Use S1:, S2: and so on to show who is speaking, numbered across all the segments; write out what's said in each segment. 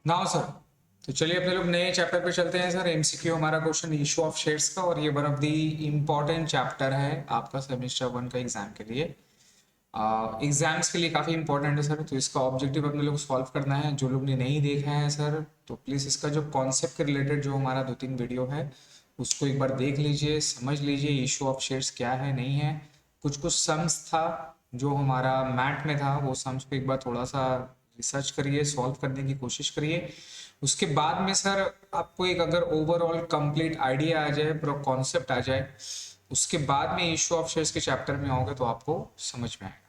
S1: Now sir, तो चलिए अपने लोग नए चैप्टर पे चलते हैं सर। एमसीक्यू हमारा क्वेश्चन इशू ऑफ शेयर्स का, और ये one of the important chapter है आपका सेमेस्टर 1 का एग्जाम के लिए। एग्जाम्स के लिए काफ़ी इंपॉर्टेंट है सर। तो इसका ऑब्जेक्टिव अपने लोग सॉल्व करना है। जो लोग ने नहीं देखा है सर, तो प्लीज़ इसका जो कॉन्सेप्ट के रिलेटेड जो हमारा 2-3 वीडियो है उसको एक बार देख लीजिए, समझ लीजिए इशू ऑफ शेयर्स क्या है नहीं है। कुछ कुछ सम्स था जो हमारा मैथ में था, वो सम्स को एक बार थोड़ा सा रिसर्च करिए, सॉल्व करने की कोशिश करिए। उसके बाद में सर आपको एक अगर ओवरऑल कंप्लीट आइडिया आ जाए, पूरा कॉन्सेप्ट आ जाए, उसके बाद में इशू ऑफ शेयर्स के चैप्टर में आओगे तो आपको समझ में आएगा।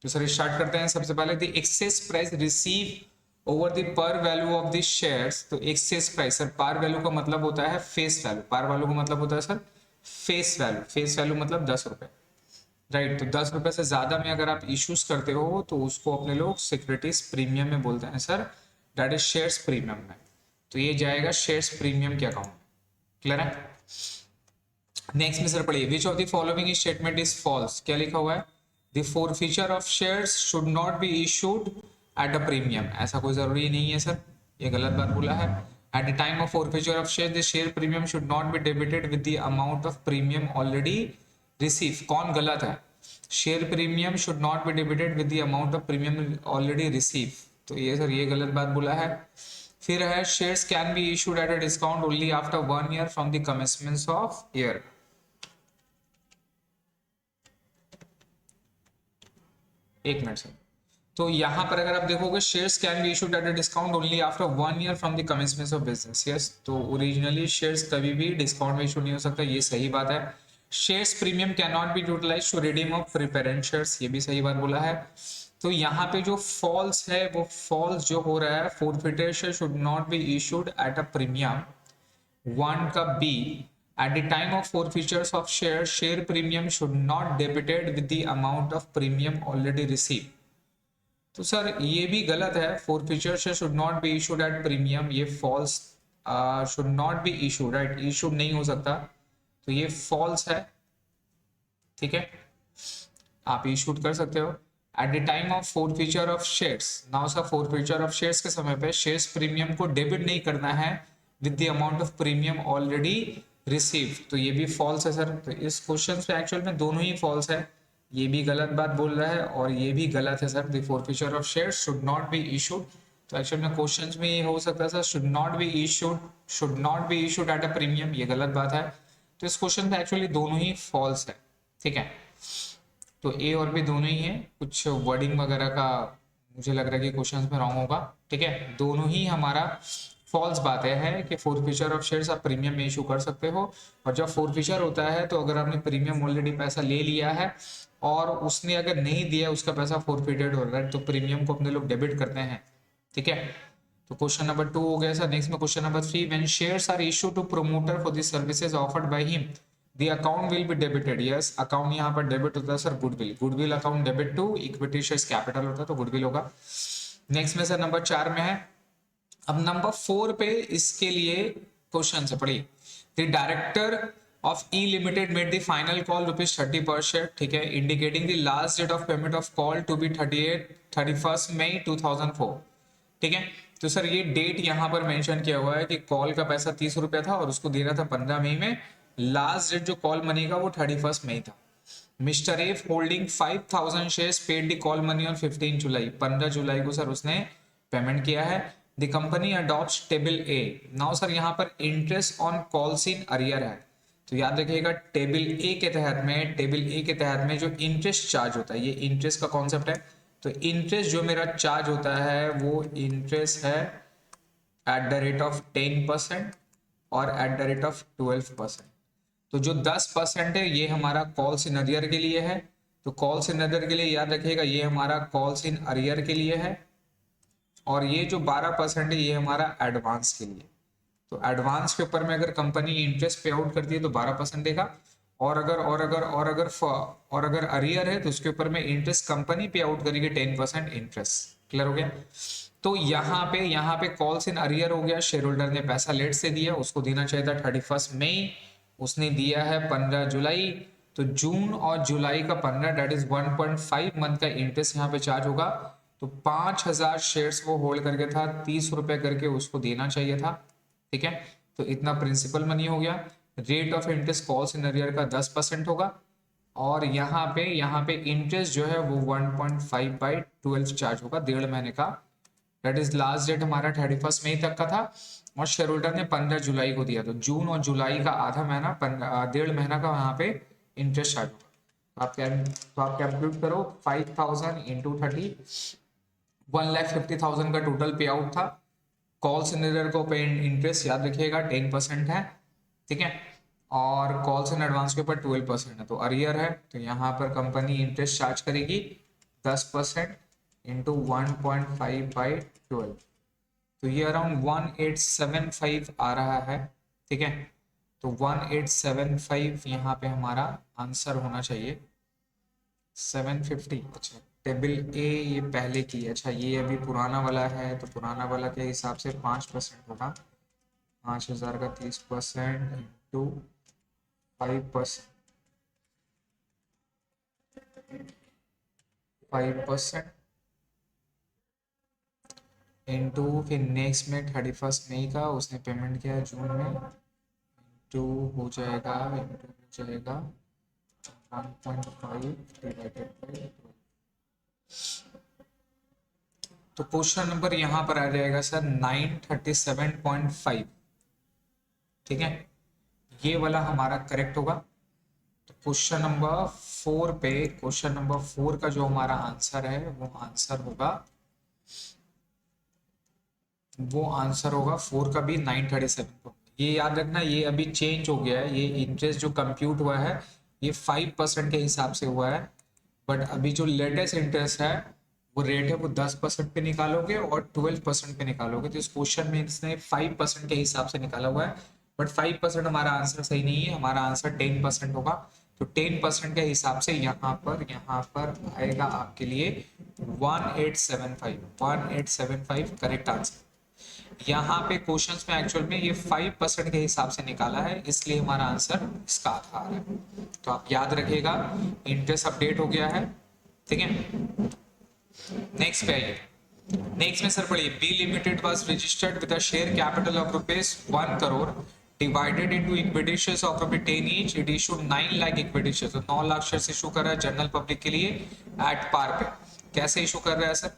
S1: तो सर स्टार्ट करते हैं। सबसे पहले the excess price receive over the par value of the shares. तो excess price sir, par value का मतलब होता है फेस वैल्यू। पार वैल्यू का मतलब होता है sir face value. Face value मतलब 10 रुपए, राइट। तो 10 रुपए से ज्यादा में अगर आप इश्यूज करते हो तो उसको अपने लोग सिक्योरिटीज प्रीमियम में बोलते हैं sir, that is shares premium में। तो ये जाएगा शेयर्स प्रीमियम के अकाउंट में। क्लियर है? नेक्स्ट में सर पढ़िए, which of the following statement is false. क्या लिखा हुआ है? The forfeiture of shares should not be issued at a premium. ऐसा कोई जरूरी नहीं है सर, ये गलत बात बोला है। Eight the time of forfeiture of share the share premium should not be debited with the amount of premium already receive. कौन गलत है? Share premium should not be debited with the amount of premium already receive. तो ये sir ये गलत बात बोला है। फिर है shares can be issued at a discount only after 1 year from the commencement of year. एक मिनट सर, तो यहाँ पर अगर आप देखोगे shares can be issued at a discount only after 1 year from the commencement of business. Yes, तो originally shares कभी भी डिस्काउंट में इशू नहीं हो सकता, ये सही बात है। Shares premium can not be utilize to redeem of preference shares, ये भी सही बात बोला है। तो यहाँ पे जो फॉल्स है वो फॉल्स जो हो रहा है, forfeited share should not be issued at a premium. One का B, at the time of forfeitures of share, share premium should not debited with the amount of premium already received। तो sir ये भी गलत है। Forfeiture से should not be issued at premium, ये false. Should not be issued, right, issued नहीं हो सकता, तो ये फॉल्स है। ठीक है, आप इशूड कर सकते हो। Eight the time of forfeiture of shares, now sir forfeiture of shares के समय पे शेयर्स प्रीमियम को डेबिट नहीं करना है with the amount of premium already receive, तो ये भी फॉल्स है सर। तो इस क्वेश्चन पे एक्चुअल में दोनों ही फॉल्स है, ये भी गलत बात बोल रहा है और ये भी गलत है sir. The forfeiture of shares should not be issued, तो एक्चुअल में क्वेश्चन में ये हो सकता है sir should not be issued, should not be issued at a premium, ये गलत बात है। तो इस क्वेश्चन पे एक्चुअली दोनों ही फॉल्स है। ठीक है, तो ए और बी दोनों ही है। कुछ वर्डिंग वगैरह का मुझे लग रहा है कि क्वेश्चंस में रॉन्ग होगा। ठीक है, दोनों ही हमारा फॉल्स बातें हैं कि फोरफीचर ऑफ शेयर्स आप प्रीमियम में इशू कर सकते हो, और जब फोरफीचर होता है तो अगर आपने प्रीमियम ऑलरेडी पैसा ले लिया है और उसने अगर नहीं दिया, उसका पैसा फोरफिटेड हो रहा है, तो प्रीमियम को अपने लोग डेबिट करते हैं। ठीक है, तो क्वेश्चन नंबर 2 हो गया सर। नेक्स्ट में question number 3, when shares are issue to promoter for the services offered by him the account will be debited. Yes, account यहाँ पर डेबिट होता है sir goodwill. Goodwill account debit to equity shares capital होता है, तो goodwill होगा। Next में sir number 4 में है। अब नंबर 4 पे इसके लिए क्वेश्चन से पढ़िए, the director of E limited made the final call ₹30 पर शेयर। ठीक है, indicating the last date of payment of call to be 31 May 2004। ठीक है, तो सर ये डेट यहाँ पर मेंशन किया हुआ है कि कॉल का पैसा 30 रुपया था और उसको देना था 15 मई में। लास्ट डेट जो कॉल मनी का वो 31 मई था। Mister F holding 5000 shares paid the call money on 15 जुलाई। 15 जुलाई को सर उसने पेमेंट किया है। The company adopts table A. Now sir यहाँ पर interest on calls in arrear है, तो याद रखिएगा टेबल ए के तहत में, टेबल ए के तहत में जो इंटरेस्ट चार्ज होता है, ये इंटरेस्ट का कॉन्सेप्ट है। तो इंटरेस्ट जो मेरा चार्ज होता है वो इंटरेस्ट है एट द रेट ऑफ 10% और एट द रेट ऑफ 12%। तो जो 10% है ये हमारा कॉल्स इन अरियर के लिए है। तो कॉल्स इन अरियर के लिए याद रखिएगा ये हमारा कॉल्स इन अरियर के लिए है, और ये जो 12% है ये हमारा एडवांस के लिए। तो एडवांस के ऊपर में अगर कंपनी इंटरेस्ट पे आउट करती है तो 12% देगा, और अगर अरियर है तो उसके ऊपर में इंटरेस्ट कंपनी पे आउट करेगी 10% इंटरेस्ट। क्लियर हो गया? तो यहाँ पे कॉल्स इन अरियर हो गया। शेयर होल्डर ने पैसा लेट से दिया, उसको देना चाहिए था 31 मई, उसने दिया है 15 जुलाई। तो जून और जुलाई का 15, दैट इज 1.5 मंथ का इंटरेस्ट यहाँ पे चार्ज होगा। तो 5,000 शेयर्स वो होल्ड करके था, 30 रुपए करके उसको देना चाहिए था, ठीक है। तो इतना प्रिंसिपल मनी हो गया। Rate of interest calls in arrear का 10% होगा, और यहाँ पे इंटरेस्ट जो है वो 1.5/12 चार्ज होगा 1.5 महीने का। दैट इज लास्ट डेट हमारा 31 मई तक का था, और शेयर होल्डर ने 15 जुलाई को दिया, तो जून और जुलाई का आधा महीना 1.5 महीना का वहाँ पे इंटरेस्ट चार्ज होगा। तो आप कैलकुलेट करो 5,000 इंटू 30, 1,50,000 का टोटल पे आउट था। कॉल सिनेरियर को पे इंटरेस्ट याद रखिएगा 10% है, ठीक है, और कॉल्स इन एडवांस के ऊपर 12% है, तो अरियर है, तो यहाँ पर कंपनी इंटरेस्ट चार्ज करेगी 10% इंटू 1.5/12, तो ये अराउंड 1875 आ रहा है, ठीक है। तो 1875 यहाँ पे हमारा आंसर होना चाहिए। 750, अच्छा टेबल ए ये पहले की, अच्छा ये अभी पुराना वाला है, तो पुराना वाला के हिसाब से 5% होगा। 5,000 का 30% इंटू 5%, 5% इंटू फिर नेक्स्ट में 31 मई का उसने पेमेंट किया है जून में, इंटू हो जाएगा 1.5 डिवाइडेड बाई, तो क्वेश्चन नंबर यहाँ पर आ जाएगा सर 937.5, ठीक है, ये वाला हमारा करेक्ट होगा। तो क्वेश्चन नंबर 4 का जो हमारा आंसर है वो आंसर होगा 4 का भी 937 को। ये याद रखना, ये अभी चेंज हो गया है, ये इंटरेस्ट जो कंप्यूट हुआ है ये 5% के हिसाब से हुआ है, बट अभी जो लेटेस्ट इंटरेस्ट है वो रेट है वो 10% पे निकालोगे और 12% पे निकालोगे, तो इस क्वेश्चन में इसने 5% के हिसाब से निकाला हुआ है, बट 5% हमारा आंसर सही नहीं है, हमारा आंसर 10% होगा। तो 10% के हिसाब से यहाँ पर आएगा आपके लिए 1875 करेक्ट आंसर। यहाँ पे क्वेश्चंस में एक्चुअल में ये 5% के हिसाब से निकाला है, इसलिए हमारा आंसर इसका आ रहा है। तो आप याद रखिएगा, इंटरेस्ट अपडेट हो गया है, ठीक है। नेक्स्ट पे आइए, नेक्स्ट में सर पढ़िए, B limited was registered with a share capital of ₹1 crore divided into equity shares of ₹10 each, it issued 9 lakh equity shares, तो 9 लाख शेयर्स इशू कर रहा है जनरल पब्लिक के लिए एट पार पे। कैसे इशू कर रहा है सर?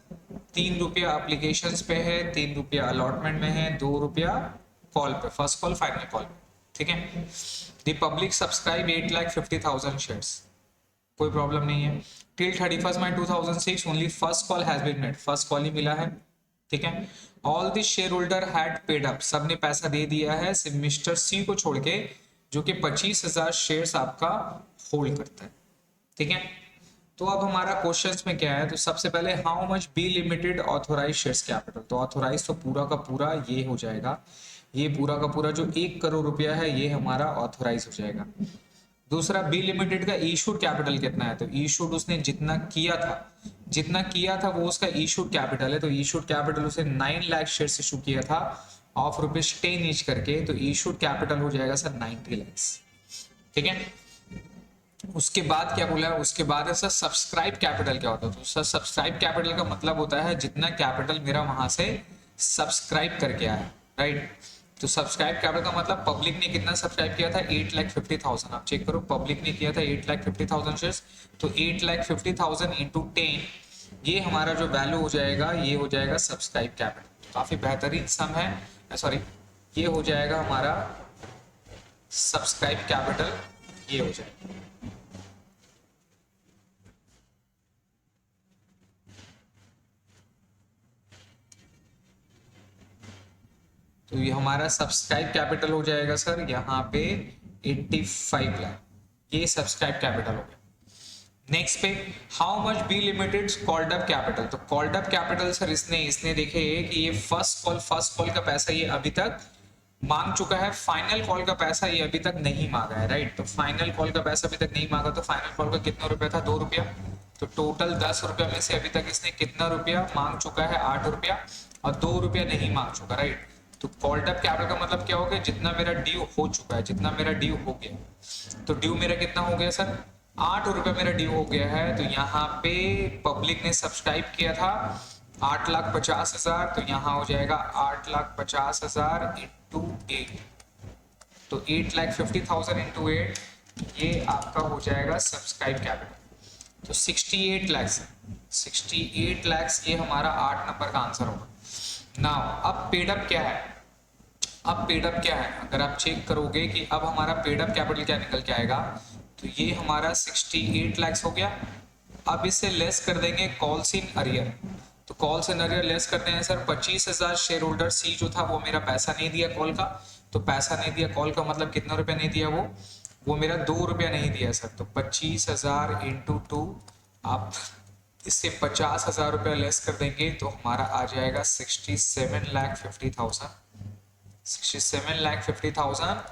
S1: 3 रुपया अप्लीकेशन पे है, 3 रुपया अलॉटमेंट में है, 2 रुपया कॉल पे, फर्स्ट कॉल फाइनल कॉल, ठीक है। द पब्लिक सब्सक्राइब 8,50,000 शेयर्स, कोई प्रॉब्लम नहीं है। Till 31 May 2006 only first call has been made, first call ही मिला है, ठीक है। All the share holder had paid up, सबने पैसा दे दिया है सिर्फ मिस्टर सी को छोड़ के, जो कि 25,000 शेयर्स आपका होल्ड करता है, ठीक है। तो अब हमारा क्वेश्चंस में क्या है, तो सबसे पहले how much B limited authorise shares capital, तो ऑथोराइज तो पूरा का पूरा ये हो जाएगा, ये पूरा का पूरा जो 1 करोड़ रुपया है ये हमारा ऑथोराइज हो जाएगा। दूसरा, बी लिमिटेड का इशूड कैपिटल कितना है, तो इशूड उसने जितना किया था वो उसका इशूड कैपिटल है, तो इशूड कैपिटल उसे 9 लाख शेयर इशू किया था ऑफ ₹10 ईच करके, तो इशूड कैपिटल हो जाएगा सर 90 लाख, ठीक है। उसके बाद क्या बोला है, उसके बाद है सर सब्सक्राइब कैपिटल क्या होता है, तो सर सब्सक्राइब कैपिटल का मतलब होता है जितना कैपिटल मेरा वहां से सब्सक्राइब करके आया, राइट। तो सब्सक्राइब कैपिटल का मतलब पब्लिक ने कितना सब्सक्राइब किया था, 8,50,000, आप चेक करो, पब्लिक ने किया था 8,50,000 शेयर्स, तो 8,50,000 इंटू 10, ये हमारा जो वैल्यू हो जाएगा ये हो जाएगा सब्सक्राइब कैपिटल। काफी बेहतरीन सम है, सॉरी ये हो जाएगा हमारा सब्सक्राइब कैपिटल, ये हो जाएगा। तो ये हमारा सब्सक्राइब कैपिटल हो जाएगा सर यहाँ पे 85 लाख, ये सब्सक्राइब कैपिटल हो गया। नेक्स्ट पे, how much B limited called up capital, तो कॉल्ड अप कैपिटल सर इसने देखे कि ये फर्स्ट कॉल का पैसा ये अभी तक मांग चुका है, फाइनल कॉल का पैसा ये अभी तक नहीं मांगा है, राइट। तो फाइनल कॉल का पैसा अभी तक नहीं मांगा, तो फाइनल कॉल का कितना रुपया था, 2 रुपया, तो टोटल 10 रुपया में से अभी तक इसने कितना रुपया मांग चुका है, 8 रुपया, और 2 रुपया नहीं मांग चुका, राइट। तो कॉल्ड अप कैपिटल का मतलब क्या हो गया, जितना मेरा ड्यू हो चुका है, जितना मेरा ड्यू हो गया, तो ड्यू मेरा कितना हो गया सर, 8 रुपया मेरा ड्यू हो गया है। तो यहाँ पे पब्लिक ने सब्सक्राइब किया था 8,50,000, तो यहाँ हो जाएगा 8,50,000 इंटू 8, तो 8,50,000 इंटू 8, ये आपका हो जाएगा सब्सक्राइब कैपिटल। तो 68 लैक्स, 68 लैक्स ये हमारा 8 नंबर का आंसर होगा। नाउ अब पेडअप क्या है, अब पेडअप क्या है, अगर आप चेक करोगे कि अब हमारा पेडअप कैपिटल क्या निकल के आएगा, तो ये हमारा 68 लैक्स हो गया। अब इसे लेस कर देंगे कॉल्स इन अरियर, तो कॉल्स इन अरियर लेस करते हैं सर 25,000, शेयर होल्डर सी जो था वो मेरा पैसा नहीं दिया कॉल का, तो पैसा नहीं दिया कॉल का मतलब कितना रुपया नहीं दिया, वो मेरा 2 रुपया नहीं दिया सर, तो 25,000 इंटू 2, आप इससे 50,000 रुपया लेस कर देंगे तो हमारा आ जाएगा 67,50,000,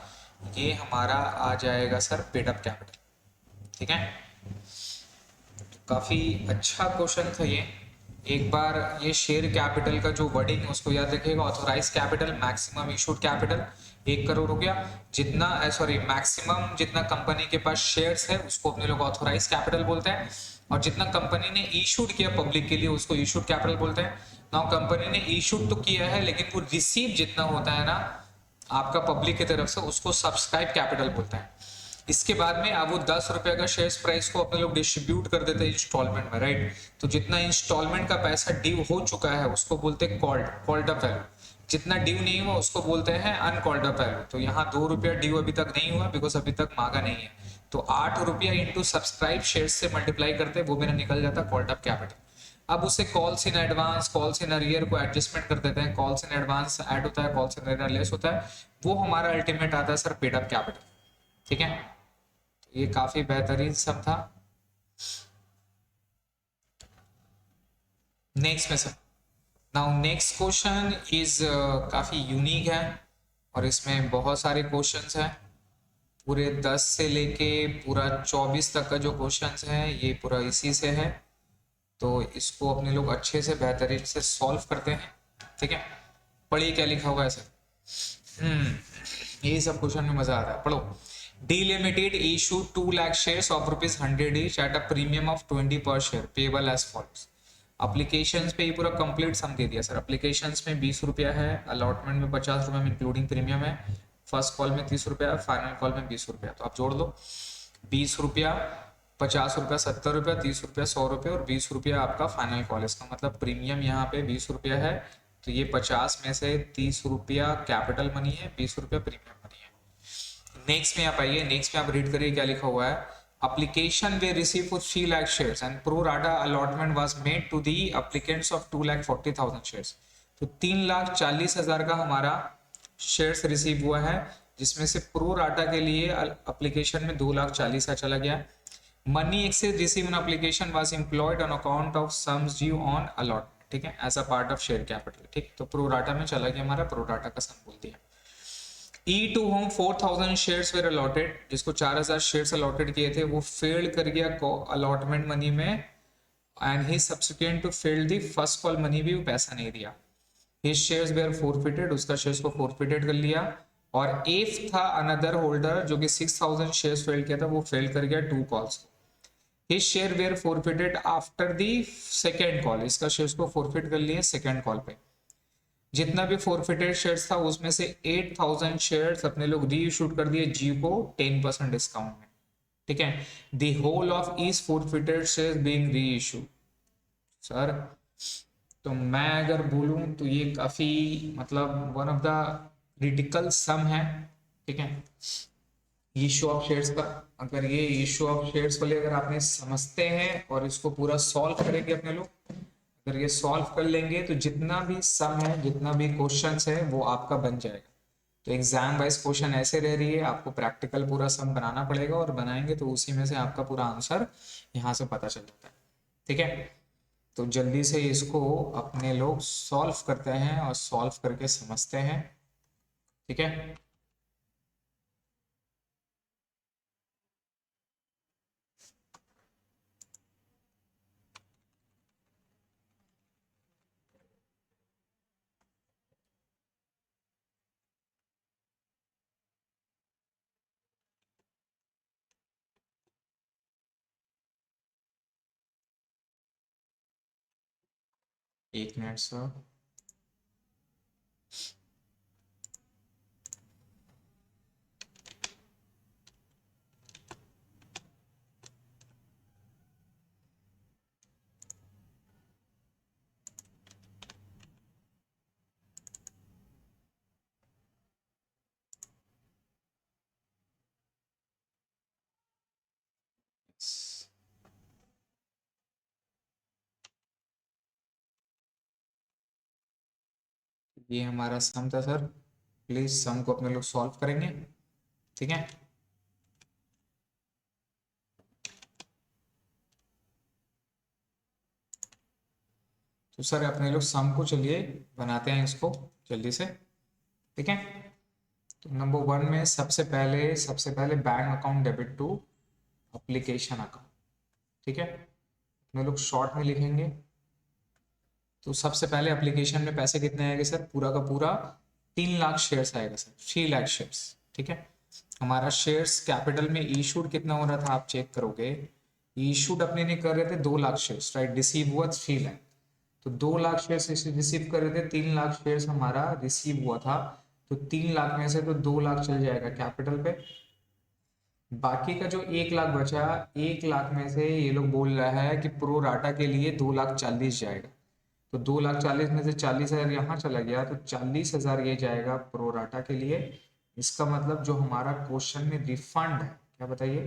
S1: ये हमारा आ जाएगा सर पेडअप कैपिटल। ठीक है, काफ़ी अच्छा क्वेश्चन था ये। एक बार ये शेयर कैपिटल का जो वर्डिंग है उसको याद रखिएगा, authorise capital maximum issued capital 1 crore हो गया, जितना सॉरी मैक्सिमम जितना कंपनी के पास शेयर्स है उसको अपने लोग ऑथोराइज कैपिटल बोलते हैं, और जितना कंपनी ने इशूड किया पब्लिक के लिए उसको इशूड कैपिटल बोलते हैं। नाउ कंपनी ने इशूड तो किया है लेकिन वो रिसीव जितना होता है ना आपका पब्लिक की तरफ से उसको सब्सक्राइब कैपिटल बोलता है। इसके बाद में अब वो 10 रुपए का शेयर प्राइस को अपने लोग डिस्ट्रीब्यूट कर देते हैं इंस्टॉलमेंट में, राइट, तो जितना इंस्टॉलमेंट का पैसा ड्यू हो चुका है उसको बोलते हैं कॉल्ड अप वैल्यू, जितना ड्यू नहीं हुआ उसको बोलते हैं अनकॉल्ड अप वैल्यू। तो यहाँ 2 रुपया ड्यू अभी तक नहीं हुआ बिकॉज अभी तक मांगा नहीं है, तो 8 रुपया इंटू सब्सक्राइब शेयर से मल्टीप्लाई करते वो मेरा निकल जाता कॉल्ड अप कैपिटल। अब उसे calls in advance calls in arrear को एडजस्टमेंट कर देते हैं, कॉल्स इन एडवांस ऐड होता है कॉल्स इन अरियर लेस होता है, वो हमारा अल्टीमेट आता है सर पेड अप कैपिटल। ठीक है, तो ये काफी बेहतरीन सब था। नेक्स्ट में sir, now next question is काफी यूनिक है और इसमें बहुत सारे क्वेश्चंस हैं, पूरे 10 से लेके पूरा 24 तक का जो क्वेश्चंस है ये पूरा इसी से है, तो इसको अपने लोग अच्छे से बेहतरीन से सॉल्व करते हैं। ठीक है, पढ़िए क्या लिखा हुआ है सर। यही सब क्वेश्चन में मजा आता है, पढ़ो। D limited issue 2 lakh shares of ₹100 each at a premium of 20 per share payable as follows. Applications पे ये पूरा कंप्लीट सम दे दिया सर, अप्लीकेशंस में 20 रुपया है, अलॉटमेंट में 50 रुपया में इंक्लूडिंग प्रीमियम है, फर्स्ट कॉल में 30 रुपया, फाइनल कॉल में 20 रुपया, तो आप जोड़ दो 20 रुपया, 50 रुपया, 70 रुपया, 30 रुपया, 100 रुपया और 20 रुपया आपका फाइनल कॉल, इसका मतलब प्रीमियम यहाँ पे 20 रुपया है, तो ये 50 में से 30 रुपया कैपिटल मनी है, 20 रुपया प्रीमियम मनी है। नेक्स्ट में आप आइए, नेक्स्ट में आप रीड करिए क्या लिखा हुआ है। application were received for 3 lakh shares and pro rata allotment was made to the applicants of 2,40,000 shares, तो 3,40,000 का हमारा शेयर्स रिसीव हुआ है, जिसमें से प्रो राटा के लिए एप्लीकेशन में 2,40,000 का चला गया। Money excess receive in application was employed on account of sums due on allotment, ठीक है, as a part of share capital. ठीक, तो प्रो राटा में चला गया, हमारा प्रो राटा का सम बोल दिया। E to whom 4,000 shares were allotted, जिसको 4,000 शेयर्स अलॉटेड किए थे वो फेल कर गया अलॉटमेंट मनी में, and he subsequent to fail the first call money भी वो पैसा नहीं दिया। हिज शेयर्स वेर फोरफिटेड, उसका शेयर्स को फोरफिटेड कर लिया। और एफ था अनदर होल्डर जो कि 6,000 शेयर्स फेल किया था, वो फेल कर गया 2 कॉल्स को। His share were forfeited after the second call, इसका शेयर्स को फोरफिट कर लिए सेकेंड कॉल पे। जितना भी फोरफिटेड शेयर्स था उसमें से 8,000 शेयर्स अपने लोग री इशूड कर दिए जी को 10% डिस्काउंट में। ठीक है, the whole of is forfeited shares being reissue. Sir, तो मैं अगर बोलूं तो ये काफी मतलब one of the critical sum है। ठीक है, इशू ऑफ शेयर्स का, अगर ये इशू ऑफ शेयर्स को लेकर आपने समझते हैं और इसको पूरा सॉल्व करेंगे अपने लोग, अगर ये सॉल्व कर लेंगे तो जितना भी सम है जितना भी क्वेश्चंस है वो आपका बन जाएगा। तो एग्जाम वाइज क्वेश्चन ऐसे रह रही है, आपको प्रैक्टिकल पूरा सम बनाना पड़ेगा और बनाएंगे तो उसी में से आपका पूरा आंसर यहाँ से पता चल जाता है। ठीक है, तो जल्दी से इसको अपने लोग सॉल्व करते हैं और सॉल्व करके समझते हैं। ठीक है, एक मिनट सर। ये हमारा सम था सर, प्लीज सम को अपने लोग सॉल्व करेंगे, ठीक है। तो सर अपने लोग सम को चलिए बनाते हैं इसको जल्दी से, ठीक है। तो नंबर वन में सबसे पहले bank account debit to application account, ठीक है। अपने लोग शॉर्ट में लिखेंगे। तो सबसे पहले एप्लीकेशन में पैसे कितने आएंगे सर, पूरा का पूरा 3 लाख शेयर्स आएगा सर, 3 लाख शेयर्स, ठीक है। हमारा शेयर्स कैपिटल में इशूड कितना हो रहा था आप चेक करोगे, इशूड अपने ने कर रहे थे 2 लाख शेयर्स, राइट, रिसीव हुआ 3 लाख। तो 2 लाख शेयर्स रिसीव कर रहे थे, 3 लाख शेयर्स हमारा रिसीव हुआ था। तो 3 लाख में से तो 2 लाख चल जाएगा कैपिटल पे, बाकी का जो 1 लाख बचा, 1 लाख में से ये लोग बोल रहा है कि प्रो राटा के लिए 2,40,000 जाएगा। तो 2,40,000 में से 40,000 यहाँ चला गया, तो 40,000 ये जाएगा प्रो राटा के लिए। इसका मतलब जो हमारा क्वेश्चन में रिफंड है, क्या बताइए,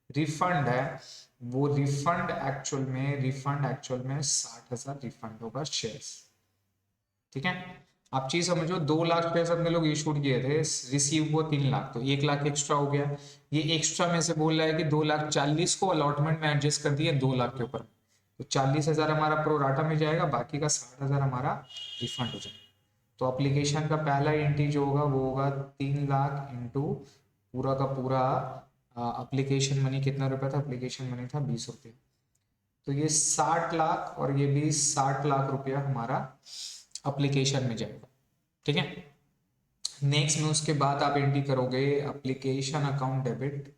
S1: रिफंड है, वो रिफंड एक्चुअल में 60,000 रिफंड होगा शेयर्स, ठीक है। आप चीज समझो, 2 लाख शेयर्स अपने लोग इशूड किए थे, रिसीव हुआ 3 लाख, तो 1 लाख एक्स्ट्रा हो गया। ये एक्स्ट्रा में से बोल रहा है कि 2,40,000 को अलॉटमेंट में एडजस्ट कर दिए 2 लाख के ऊपर, तो 40,000 हमारा प्रोराटा में जाएगा, बाकी का 60,000 हमारा रिफंड हो जाएगा। तो एप्लीकेशन का पहला एंट्री जो होगा वो होगा 3 लाख इंटू पूरा का पूरा एप्लीकेशन मनी कितना रुपया था, एप्लीकेशन मनी था 20 रुपये। तो ये 60 लाख और ये भी 60 लाख रुपया हमारा एप्लीकेशन में जाएगा, ठीक है। नेक्स्ट में उसके बाद आप एंट्री करोगे एप्लीकेशन अकाउंट डेबिट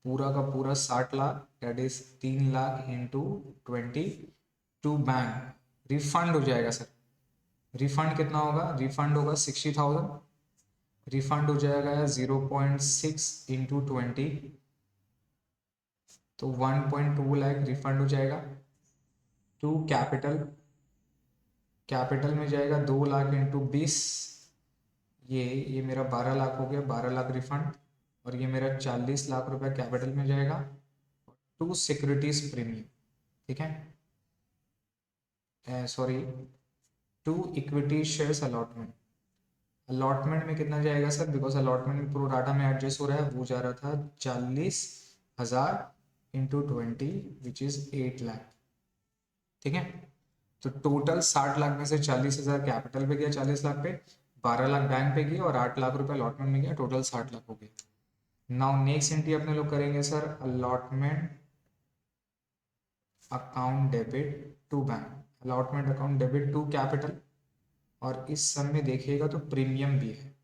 S1: पूरा का पूरा 60 lakh, that is 3 lakh into 20 to bank, refund हो जाएगा सर। रिफंड कितना होगा, रिफंड होगा 60,000, रिफंड हो जाएगा 0.6 इंटू 20, तो 1.2 लाख रिफंड हो जाएगा टू कैपिटल। कैपिटल में जाएगा 2 लाख इंटू 20, ये मेरा 12 लाख हो गया, 12 लाख रिफंड, और ये मेरा 40 लाख रुपया कैपिटल में जाएगा टू सिक्योरिटीज प्रीमियम, ठीक है, sorry, to equity shares allotment. Allotment में कितना जाएगा सर, बिकॉज अलॉटमेंट में प्रोराटा में एडजस्ट हो रहा है, वो जा रहा था 40,000 इंटू 20 विच इज 8 लाख, ठीक है। तो टोटल 60 लाख में से 40,000 कैपिटल पे गया, 40 लाख पे, 12 लाख बैंक पे गया और 8 लाख रुपए अलॉटमेंट में गया, टोटल 60 लाख हो गया। नाउ नेक्स्ट एंट्री अपने लोग करेंगे sir, allotment account debit to bank, allotment account debit to capital, और इस सम में देखिएगा तो प्रीमियम भी है,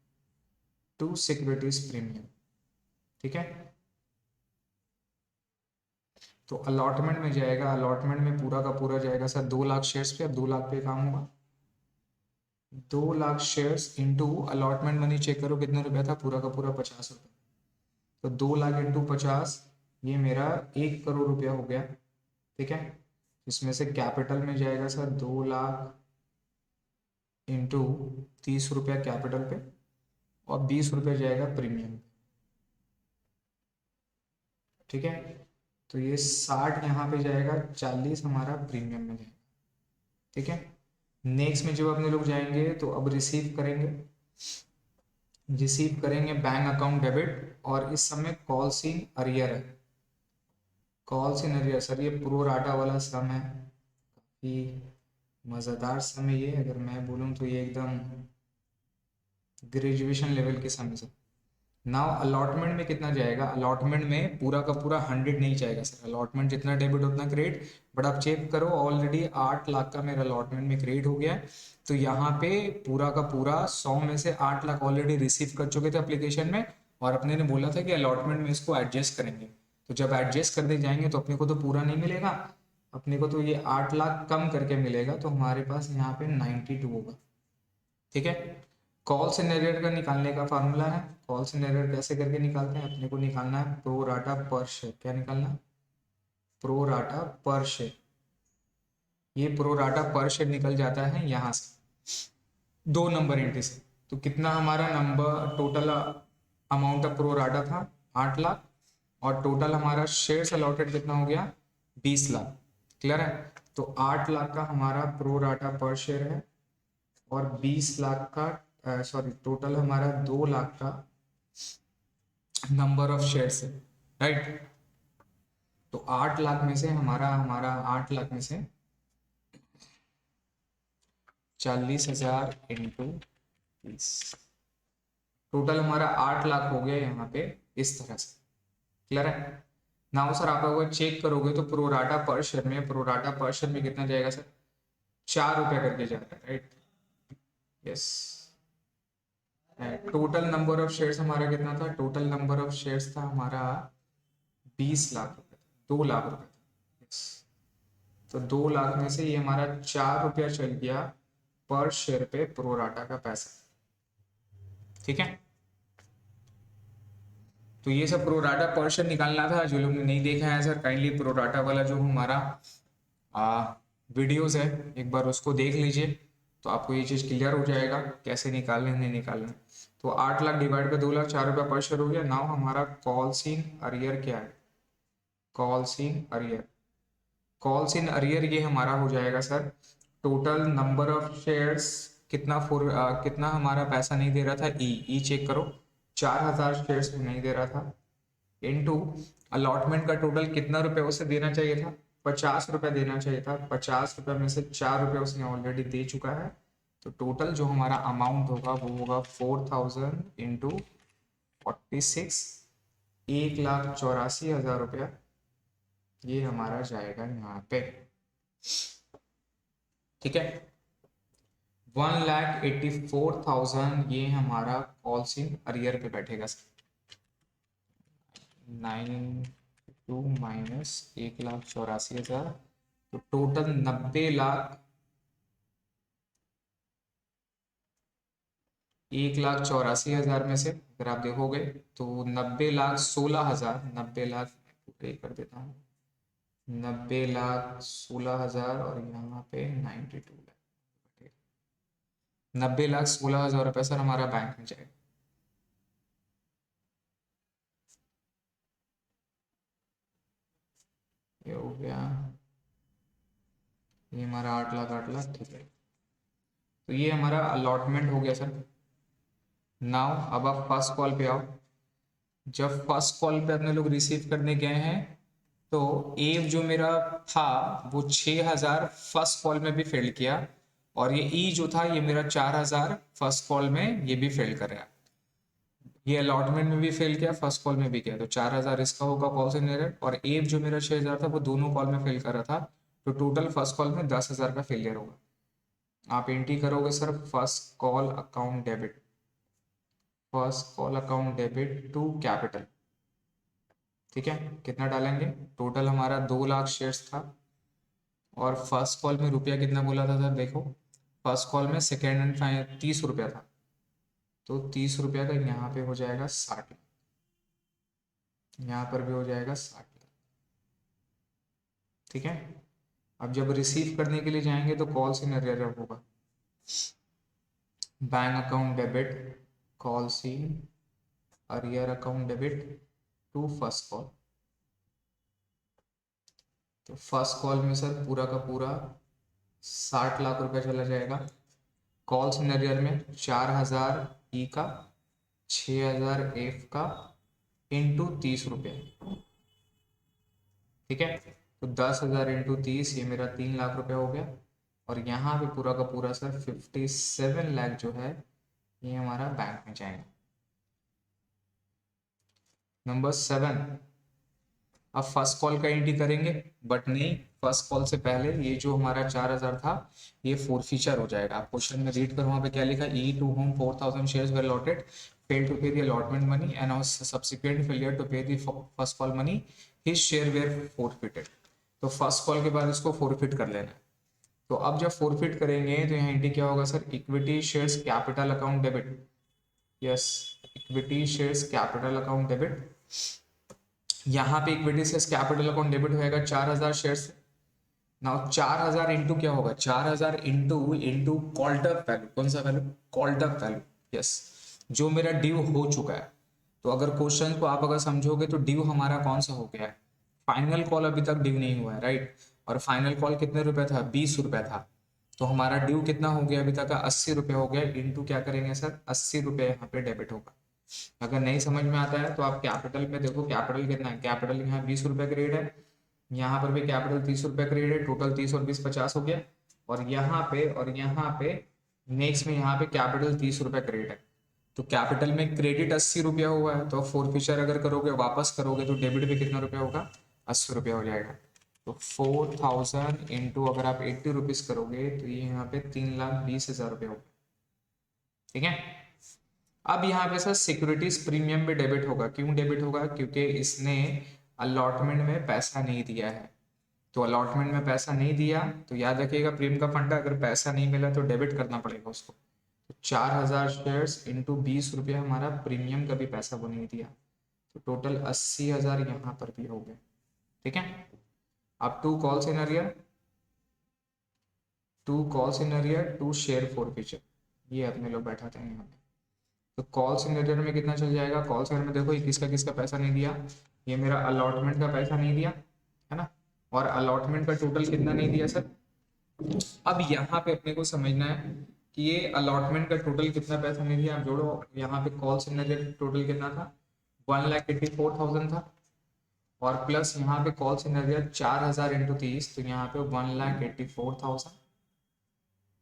S1: टू सिक्योरिटीज प्रीमियम, ठीक है। तो अलॉटमेंट में जाएगा, अलॉटमेंट में पूरा का पूरा जाएगा सर 2 लाख शेयर्स पे, अब 2 लाख पे काम होगा, 2 lakh shares into allotment money check करो कितना रुपया था, पूरा का पूरा 50 रुपये, तो 2 लाख इंटू 50, ये मेरा 1 करोड़ रुपया हो गया, ठीक है। इसमें से कैपिटल में जाएगा सर 2 लाख इंटू 30 रुपया कैपिटल पे, और 20 रुपये जाएगा प्रीमियम, ठीक है। तो ये 60 यहाँ पे जाएगा, 40 हमारा प्रीमियम में जाएगा, ठीक है। नेक्स्ट में जब अपने लोग जाएंगे तो अब रिसीव करेंगे बैंक अकाउंट डेबिट, और इस समय कॉल्स इन अरियर है, कॉल्स इन अरियर सर, ये प्रो राटा वाला सम है, काफ़ी मज़ेदार सम है ये, अगर मैं बोलूँ तो ये एकदम ग्रेजुएशन लेवल के सम है सर। नाउ अलॉटमेंट में कितना जाएगा, अलॉटमेंट में पूरा का पूरा 100 नहीं जाएगा सर, अलॉटमेंट जितना डेबिट उतना क्रेडिट, बट आप चेक करो ऑलरेडी 8 लाख का मेरा अलॉटमेंट में क्रेडिट हो गया है। तो यहाँ पे पूरा का पूरा 100 में से 8 लाख ऑलरेडी रिसीव कर चुके थे एप्लीकेशन में, और अपने ने बोला था कि अलॉटमेंट में इसको एडजस्ट करेंगे, तो जब एडजस्ट करते जाएंगे तो अपने को तो पूरा नहीं मिलेगा, अपने को तो ये 8 लाख कम करके मिलेगा, तो हमारे पास यहाँ पे 92 होगा। ठीक है, कॉल सिनेरियर का निकालने का फार्मूला है। कॉल सिनेरियर कैसे करके निकालते हैं, अपने को निकालना है प्रो राटा पर शेयर। क्या निकालना है, प्रो राटा पर शेयर। ये प्रो राटा पर शेयर निकल जाता है यहाँ से 2 नंबर एंट्री से। तो कितना हमारा number total amount of pro rata था 8 लाख, और टोटल हमारा शेयर्स अलॉटेड कितना हो गया 20 लाख। क्लियर है, तो 8 लाख का हमारा प्रो राटा पर शेयर है, और 20 लाख का सॉरी टोटल हमारा 2 लाख का नंबर ऑफ शेयर्स है, राइट। तो 8 लाख में से हमारा हमारा 8 लाख में से 40,000 इंटू 20, टोटल हमारा 8 लाख हो गया यहाँ पे इस तरह से। क्लियर है, नाउ सर आप अगर चेक करोगे तो प्रोराटा पर शेयर में, प्रोराटा पर शेयर में कितना जाएगा सर, 4 रुपया करके जाएगा, right. Yes, total number of shares हमारा कितना था, टोटल नंबर ऑफ शेयर्स था हमारा 20 लाख रुपए, 2 लाख रुपए था। यस, तो 2 लाख में से ये हमारा 4 रुपया चल गया पर शेयर पे प्रोराटा का पैसा। ठीक है, तो ये सब प्रोराटा पर शेयर निकालना था। जो लोग ने नहीं देखा है सर, काइंडली प्रोराटा वाला जो हमारा वीडियोस है एक बार उसको देख लीजिए, तो आपको ये चीज़ क्लियर हो जाएगा कैसे निकालना है नहीं निकालना है। तो 8 लाख डिवाइड बाय 2 लाख, 4 रुपया पर शेयर हो गया। नाउ हमारा कॉल सीन अरियर क्या है, call in arrear, call in arrear ये हमारा हो जाएगा sir total number of shares कितना कितना हमारा पैसा नहीं दे रहा था, ई चेक करो 4,000 शेयर्स नहीं दे रहा था, इनटू अलॉटमेंट का टोटल कितना रुपए उसे देना चाहिए था, 50 रुपया देना चाहिए था। 50 रुपया में से 4 रुपया उसने ऑलरेडी दे चुका है, तो टोटल जो हमारा अमाउंट होगा वो होगा 4,000 इंटू 46, 1,84,000 रुपया ये हमारा जाएगा यहाँ पे। ठीक है, 1,84,000 ये हमारा कॉल सीन अरियर पे बैठेगा सर। 92 माइनस 1,84,000, तो टोटल 90 लाख, 1,84,000 में से अगर आप देखोगे तो 90,16,000, 90 लाख कर देता हूँ, 90,16,000 और यहाँ पे 92 लाख, 90,16,000 रुपये सर हमारा बैंक में जाएगा। ये हो गया, ये हमारा 8 लाख 8 लाख, ठीक है। तो ये हमारा अलॉटमेंट हो गया सर। नाउ अब आप फर्स्ट कॉल पे आओ। जब फर्स्ट कॉल पे अपने लोग रिसीव करने गए हैं तो ए जो मेरा था वो 6,000 फर्स्ट कॉल में भी फेल किया, और ये ई जो था ये मेरा 4,000 फर्स्ट कॉल में ये भी फेल कर रहा है। ये अलॉटमेंट में भी फेल किया, फर्स्ट कॉल में भी किया, तो 4,000 इसका होगा कॉल से एरर, और ए जो मेरा 6,000 था वो दोनों कॉल में फेल कर रहा था, तो टोटल फर्स्ट कॉल में 10,000 का फेलियर होगा। आप एंट्री करोगे sir first call account debit, first call account debit to capital. ठीक है, कितना डालेंगे, टोटल हमारा 2 लाख शेयर्स था, और फर्स्ट कॉल में रुपया कितना बोला था सर, देखो फर्स्ट कॉल में सेकेंड एंड फाइनल 30 रुपया था, तो 30 रुपया का यहाँ पे हो जाएगा 60 लाख, यहाँ पर भी हो जाएगा 60 लाख। ठीक है, अब जब रिसीव करने के लिए जाएंगे तो कॉल सीन अरियर होगा, bank account debit call in arrear account debit to first call. तो फर्स्ट कॉल में सर पूरा का पूरा 60 लाख रुपया चला जाएगा। कॉल सीन अरियर में 4,000 ई का, 6,000 एफ का, इंटू 30 रुपये। ठीक है, तो 10,000 इंटू 30 ये मेरा 3 लाख रुपया हो गया, और यहाँ पे पूरा का पूरा सर 57 लाख जो है ये हमारा बैंक में जाएगा। नंबर 7, अब फर्स्ट कॉल का एंट्री करेंगे, बट नहीं, फर्स्ट कॉल से पहले ये जो हमारा 4,000 था ये फोरफीचर हो जाएगा। आप क्वेश्चन में रीड करो, वहाँ पे क्या लिखा, E to whom 4,000 shares were allotted, failed to pay the allotment money and on subsequent failure to pay the first call money his share were forfeited। तो फर्स्ट कॉल के बाद इसको फोरफिट कर लेना है। तो अब जब फोरफिट करेंगे तो यहाँ एंट्री क्या होगा sir, equity shares capital account debit. Yes, equity shares capital account debit. यहाँ पे equity shares capital account debit होएगा 4000 शेयर्स। नाउ 4000 इंटू क्या होगा, 4000 into into called up value. कौन सा value, called up value. Yes, जो मेरा ड्यू हो चुका है। तो अगर क्वेश्चन को आप अगर समझोगे तो ड्यू हमारा कौन सा हो गया है, फाइनल कॉल अभी तक ड्यू नहीं हुआ है, राइट। और फाइनल कॉल कितने रुपए था, 20 रुपए था। तो हमारा ड्यू कितना हो गया अभी तक का, 80 रुपए हो गया। इंटू क्या करेंगे सर, 80 रुपए यहाँ पे डेबिट होगा। अगर नहीं समझ में आता है तो आप कैपिटल में देखो, कैपिटल कितना है, कैपिटल यहाँ 20 रुपए क्रेडिट है, यहाँ पर भी कैपिटल 30 रुपए क्रेडिट है, टोटल 30 और 20 50 हो गया। और यहाँ पे नेक्स्ट में यहाँ पे कैपिटल 30 रुपए क्रेडिट है। तो कैपिटल में क्रेडिट 80 रुपया हुआ है, तो फोरफिचर अगर करोगे वापस करोगे तो डेबिट पे कितना रुपया होगा, 80 रुपया हो जाएगा। तो 4000 इंटू अगर आप 80 रुपीज करोगे तो ये यहाँ पे 3,20,000 रुपये होगा। ठीक है। अब यहाँ पे सर सिक्योरिटीज प्रीमियम भी डेबिट होगा। क्यों डेबिट होगा, क्योंकि इसने अलॉटमेंट में पैसा नहीं दिया है। तो अलॉटमेंट में पैसा नहीं दिया तो याद रखिएगा प्रीमियम का फंडा, अगर पैसा नहीं मिला तो डेबिट करना पड़ेगा उसको। तो 4000 शेयर्स इंटू 20 रुपया हमारा प्रीमियम का भी पैसा वो नहीं दिया, तो टोटल 80,000 यहाँ पर भी हो गए। ठीक है। अब two calls in arrear, to share forfeiture, ये अपने लोग बैठाते हैं यहाँ पे। तो कॉल्स इन अरियर में कितना चल जाएगा, कॉल्स इन में देखो ये किसका किसका पैसा नहीं दिया, ये मेरा अलॉटमेंट का पैसा नहीं दिया है ना, और अलॉटमेंट का टोटल कितना नहीं दिया सर। अब यहाँ पे अपने को समझना है कि ये अलॉटमेंट का टोटल कितना पैसा नहीं दिया, आप जोड़ो। यहाँ पे कॉल सिग्नेचर टोटल कितना था, 1,84,000 था, और प्लस यहाँ पे कॉल सिग्नेचर 4000 इंटू 30, तो यहाँ पे 1,84,000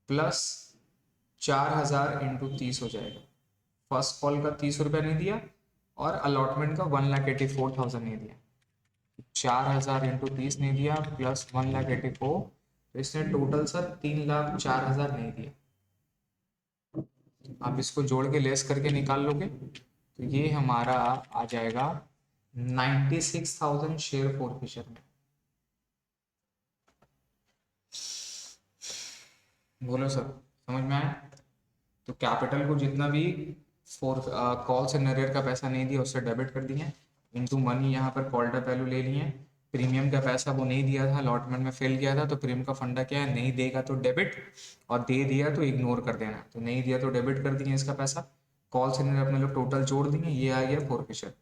S1: प्लस 4000 इंटू 30 हो जाएगा। फर्स्ट कॉल का 30 रुपया नहीं दिया और अलॉटमेंट का 1,84,000 नहीं दिया, 4000 इंटू 30 नहीं दिया प्लस 1,84,000, तो इसने टोटल सर 3,04,000 नहीं दिया। आप इसको जोड़ के लेस करके निकाल लोगे तो ये हमारा आ जाएगा 96,000 शेयर फॉरफिचर में। बोलो सर, समझ में आया। तो कैपिटल को जितना भी फॉर कॉल से नरेयर का पैसा नहीं दिया उससे डेबिट कर दिए, इनटू मनी यहाँ पर कॉल्ड अप वैल्यू ले लिए। प्रीमियम का पैसा वो नहीं दिया था, अलॉटमेंट में फेल किया था, तो प्रीमियम का फंडा क्या है, नहीं देगा तो डेबिट, और दे दिया तो इग्नोर कर देना। तो नहीं दिया तो डेबिट कर दिए इसका पैसा। कॉल से नरेयर अपने लोग टोटल जोड़ दिए, ये आ गया फॉरफिचर।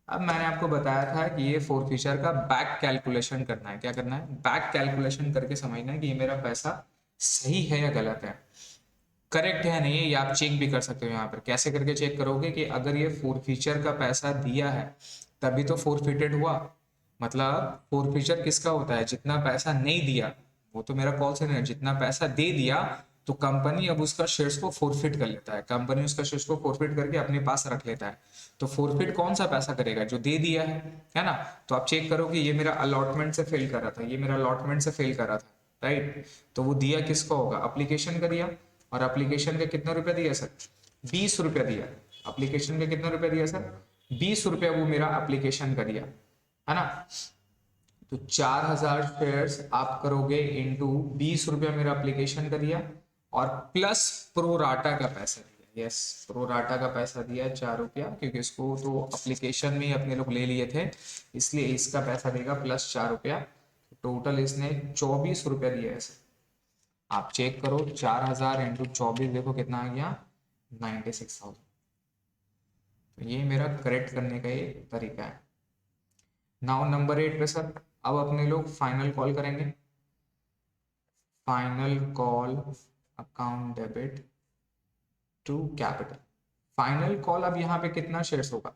S1: अब मैंने आपको बताया था कि ये फॉरफिचर का बैक कैलकुलेशन करना है। क्या करना है, बैक कैलकुलेशन करके समझना है कि ये मेरा पैसा सही है या गलत है, करेक्ट है नहीं है, ये आप चेक भी कर सकते हो। यहाँ पर कैसे करके चेक करोगे कि अगर ये फॉरफिचर का पैसा दिया है तभी तो फॉरफिटेड हुआ। मतलब फॉरफिचर किसका होता है, जितना पैसा नहीं दिया वो तो मेरा कॉल से नहीं, जितना पैसा दे दिया तो कंपनी अब उसका शेयर्स को फॉरफिट कर लेता है, कंपनी उसका शेयर्स को फॉरफिट करके अपने पास रख लेता है। तो फॉरफिट कौन सा पैसा करेगा, जो दे दिया है ना। तो आप चेक करो कि ये मेरा अलॉटमेंट से फेल कर रहा था, ये मेरा अलॉटमेंट से फेल कर रहा था, राइट। तो वो दिया किसका होगा, एप्लीकेशन का दिया, और एप्लीकेशन का कितना रुपया दिया सर, 20 रुपया दिया। एप्लीकेशन का कितना रुपया दिया सर, 20 रुपया वो मेरा एप्लीकेशन का दिया, है ना। तो 4000 शेयर्स आप करोगे इंटू 20 रुपया मेरा एप्लीकेशन का दिया, और प्लस प्रोराटा का पैसा दिया। यस, प्रोराटा का पैसा दिया 4 रुपया, क्योंकि इसको तो एप्लीकेशन में ही अपने लोग ले लिए थे, इसलिए इसका पैसा देगा प्लस 4 रुपया। टोटल इसने 24 रुपया दिया है सर। आप चेक करो 4000 इंटू 24 देखो कितना आ गया, 96,000। तो ये मेरा करेक्ट करने का ये तरीका है। नाउ नंबर 8 पे सर अब अपने लोग फाइनल कॉल करेंगे। Final call account debit to capital. Final call अब यहाँ पे कितना शेयर्स होगा,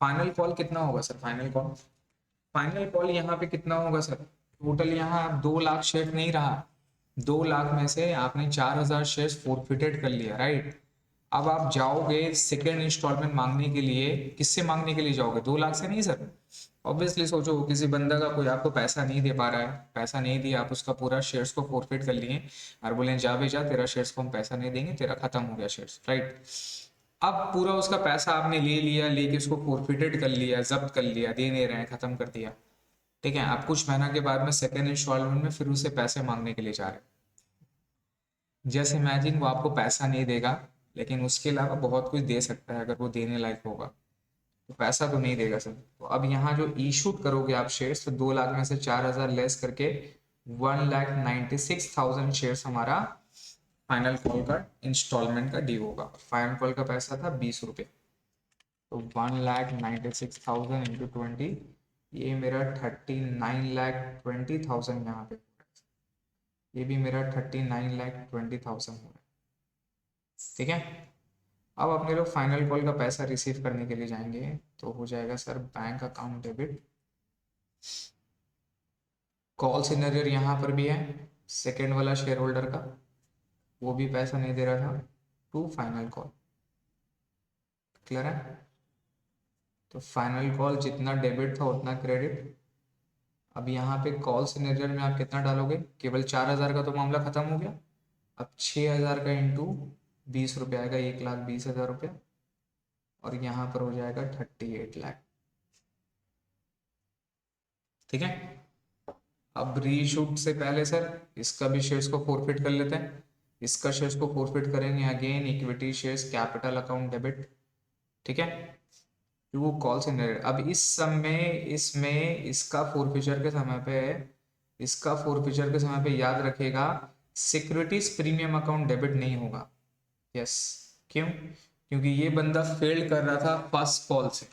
S1: फाइनल कॉल कितना होगा सर, फाइनल कॉल यहाँ पे कितना होगा सर, टोटल यहाँ 2 लाख शेयर नहीं रहा, 2 लाख में से आपने 4000 शेयर्स फॉरफिटेड कर लिया, राइट। अब आप जाओगे सेकेंड इंस्टॉलमेंट मांगने के लिए, किससे मांगने के लिए जाओगे, 2 लाख से नहीं सर। ऑब्वियसली सोचो किसी बंदा का कोई आपको पैसा नहीं दे पा रहा है, पैसा नहीं दिया, आप उसका पूरा शेयर्स को फॉरफिट कर लिए और बोले जा बे जा, तेरा शेयर्स को हम पैसा नहीं देंगे, तेरा खत्म हो गया शेयर्स, राइट। अब पूरा उसका पैसा आपने ले लिया, लेके उसको फॉरफिटेड कर लिया, जब्त कर लिया, दे नहीं रहे हैं, खत्म कर दिया। ठीक है। अब कुछ महीना के बाद में सेकेंड इंस्टॉलमेंट में फिर उसे पैसे मांगने के लिए जा रहे हैं। जस्ट इमेजिन वो आपको पैसा नहीं देगा, लेकिन उसके अलावा बहुत कुछ दे सकता है अगर वो देने लायक होगा। तो पैसा तो नहीं देगा सर। तो अब यहाँ जो इशूड करोगे आप शेयर्स, तो 2 लाख में से 4,000 लेस करके 1,96,000 शेयर्स हमारा फाइनल कॉल का इंस्टॉलमेंट का ड्यू होगा। फाइनल कॉल का पैसा था 20 रुपये, तो 1,96,000 इंटू 20, ये मेरा 39,20,000 यहाँ पे, ये भी मेरा 39,20,000 हो रहा है। ठीक है। अब अपने लोग फाइनल कॉल का पैसा रिसीव करने के लिए जाएंगे, तो हो जाएगा sir bank account debit. Call scenario यहाँ पर भी है, सेकेंड वाला शेयर होल्डर का, वो भी पैसा नहीं दे रहा था, टू फाइनल कॉल। क्लियर है। तो फाइनल कॉल जितना डेबिट था उतना क्रेडिट। अब यहाँ पे कॉल सिनेरियो में आप कितना डालोगे, केवल 4,000 का तो मामला खत्म हो गया। अब 6,000 का इंटू 20 रुपये आएगा, 1,20,000 रुपया, और यहाँ पर हो जाएगा 38 लाख। ठीक है। अब रीशूट से पहले सर इसका भी शेयर्स को फोरफिट कर लेते हैं। इसका शेयर्स को फोरफिट करेंगे, again equity shares capital account debit. ठीक है। Two call scenario. अब इस समय इसमें इसका फोरफिचर के समय पे, इसका फोरफिचर के समय पे याद रखेगा सिक्योरिटीज प्रीमियम अकाउंट डेबिट नहीं होगा। यस। क्यों? क्योंकि ये बंदा फेल कर रहा था फर्स्ट कॉल से,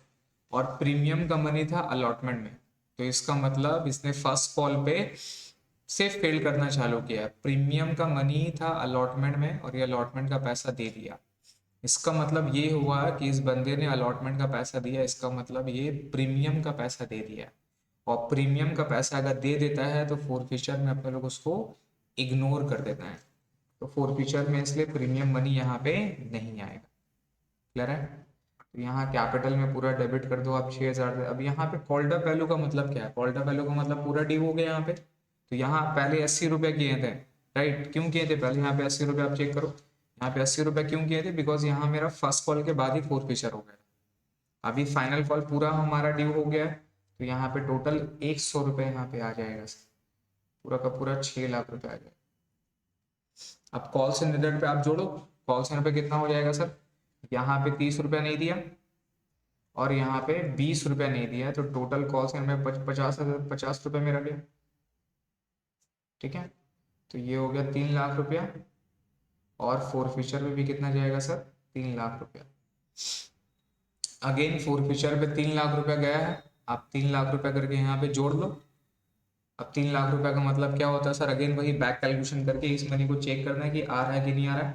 S1: और प्रीमियम का मनी था अलॉटमेंट में। तो इसका मतलब इसने फर्स्ट कॉल पे से फेल करना चालू किया। प्रीमियम का मनी था अलॉटमेंट में, और ये अलॉटमेंट का पैसा दे दिया। इसका मतलब ये हुआ कि इस बंदे ने अलॉटमेंट का पैसा दिया, इसका मतलब ये प्रीमियम का पैसा दे दिया। और प्रीमियम का पैसा अगर दे देता है तो फोरफिचर में अपने लोग उसको इग्नोर कर देता है। तो फोरफिचर में इसलिए प्रीमियम मनी यहाँ पे नहीं आएगा। क्लियर है। तो यहाँ कैपिटल में पूरा डेबिट कर दो आप 6,000। अब यहाँ पे कॉल्ड अप वैल्यू का मतलब क्या है? कॉल्ड अप वैल्यू का मतलब पूरा ड्यू हो गया यहाँ पे। तो यहाँ पहले 80 रुपये किए थे, राइट? क्यों किए थे पहले यहाँ पे 80 रुपये? आप चेक करो यहाँ पे 80 रुपये क्यों किए थे, बिकॉज यहाँ मेरा फर्स्ट कॉल के बाद ही फोरफिचर हो गया। अभी फाइनल कॉल पूरा हमारा ड्यू हो गया है, तो यहाँ पे टोटल 100 रुपये यहाँ पे आ जाएगा सर, पूरा का पूरा 6 लाख रुपये आ जाएगा। अब कॉल सेंटर पे आप जोड़ो, कॉल सेंटर पे कितना हो जाएगा सर? यहाँ पे 30 रुपया नहीं दिया और यहाँ पे 20 रुपया नहीं दिया, तो टोटल कॉल सेंटर में 50 रुपये मेरा गया। ठीक है। तो ये हो गया 3 लाख रुपया, और फोरफिचर में भी कितना जाएगा सर? 3 लाख रुपया। अगेन फोरफिचर पे 3 लाख रुपया गया है, आप 3 लाख रुपया करके यहाँ पे जोड़ लो। अब 3 लाख रुपया का मतलब क्या होता है सर? अगेन वही बैक कैलकुलेशन करके इस मनी को चेक करना है कि आ रहा है कि नहीं आ रहा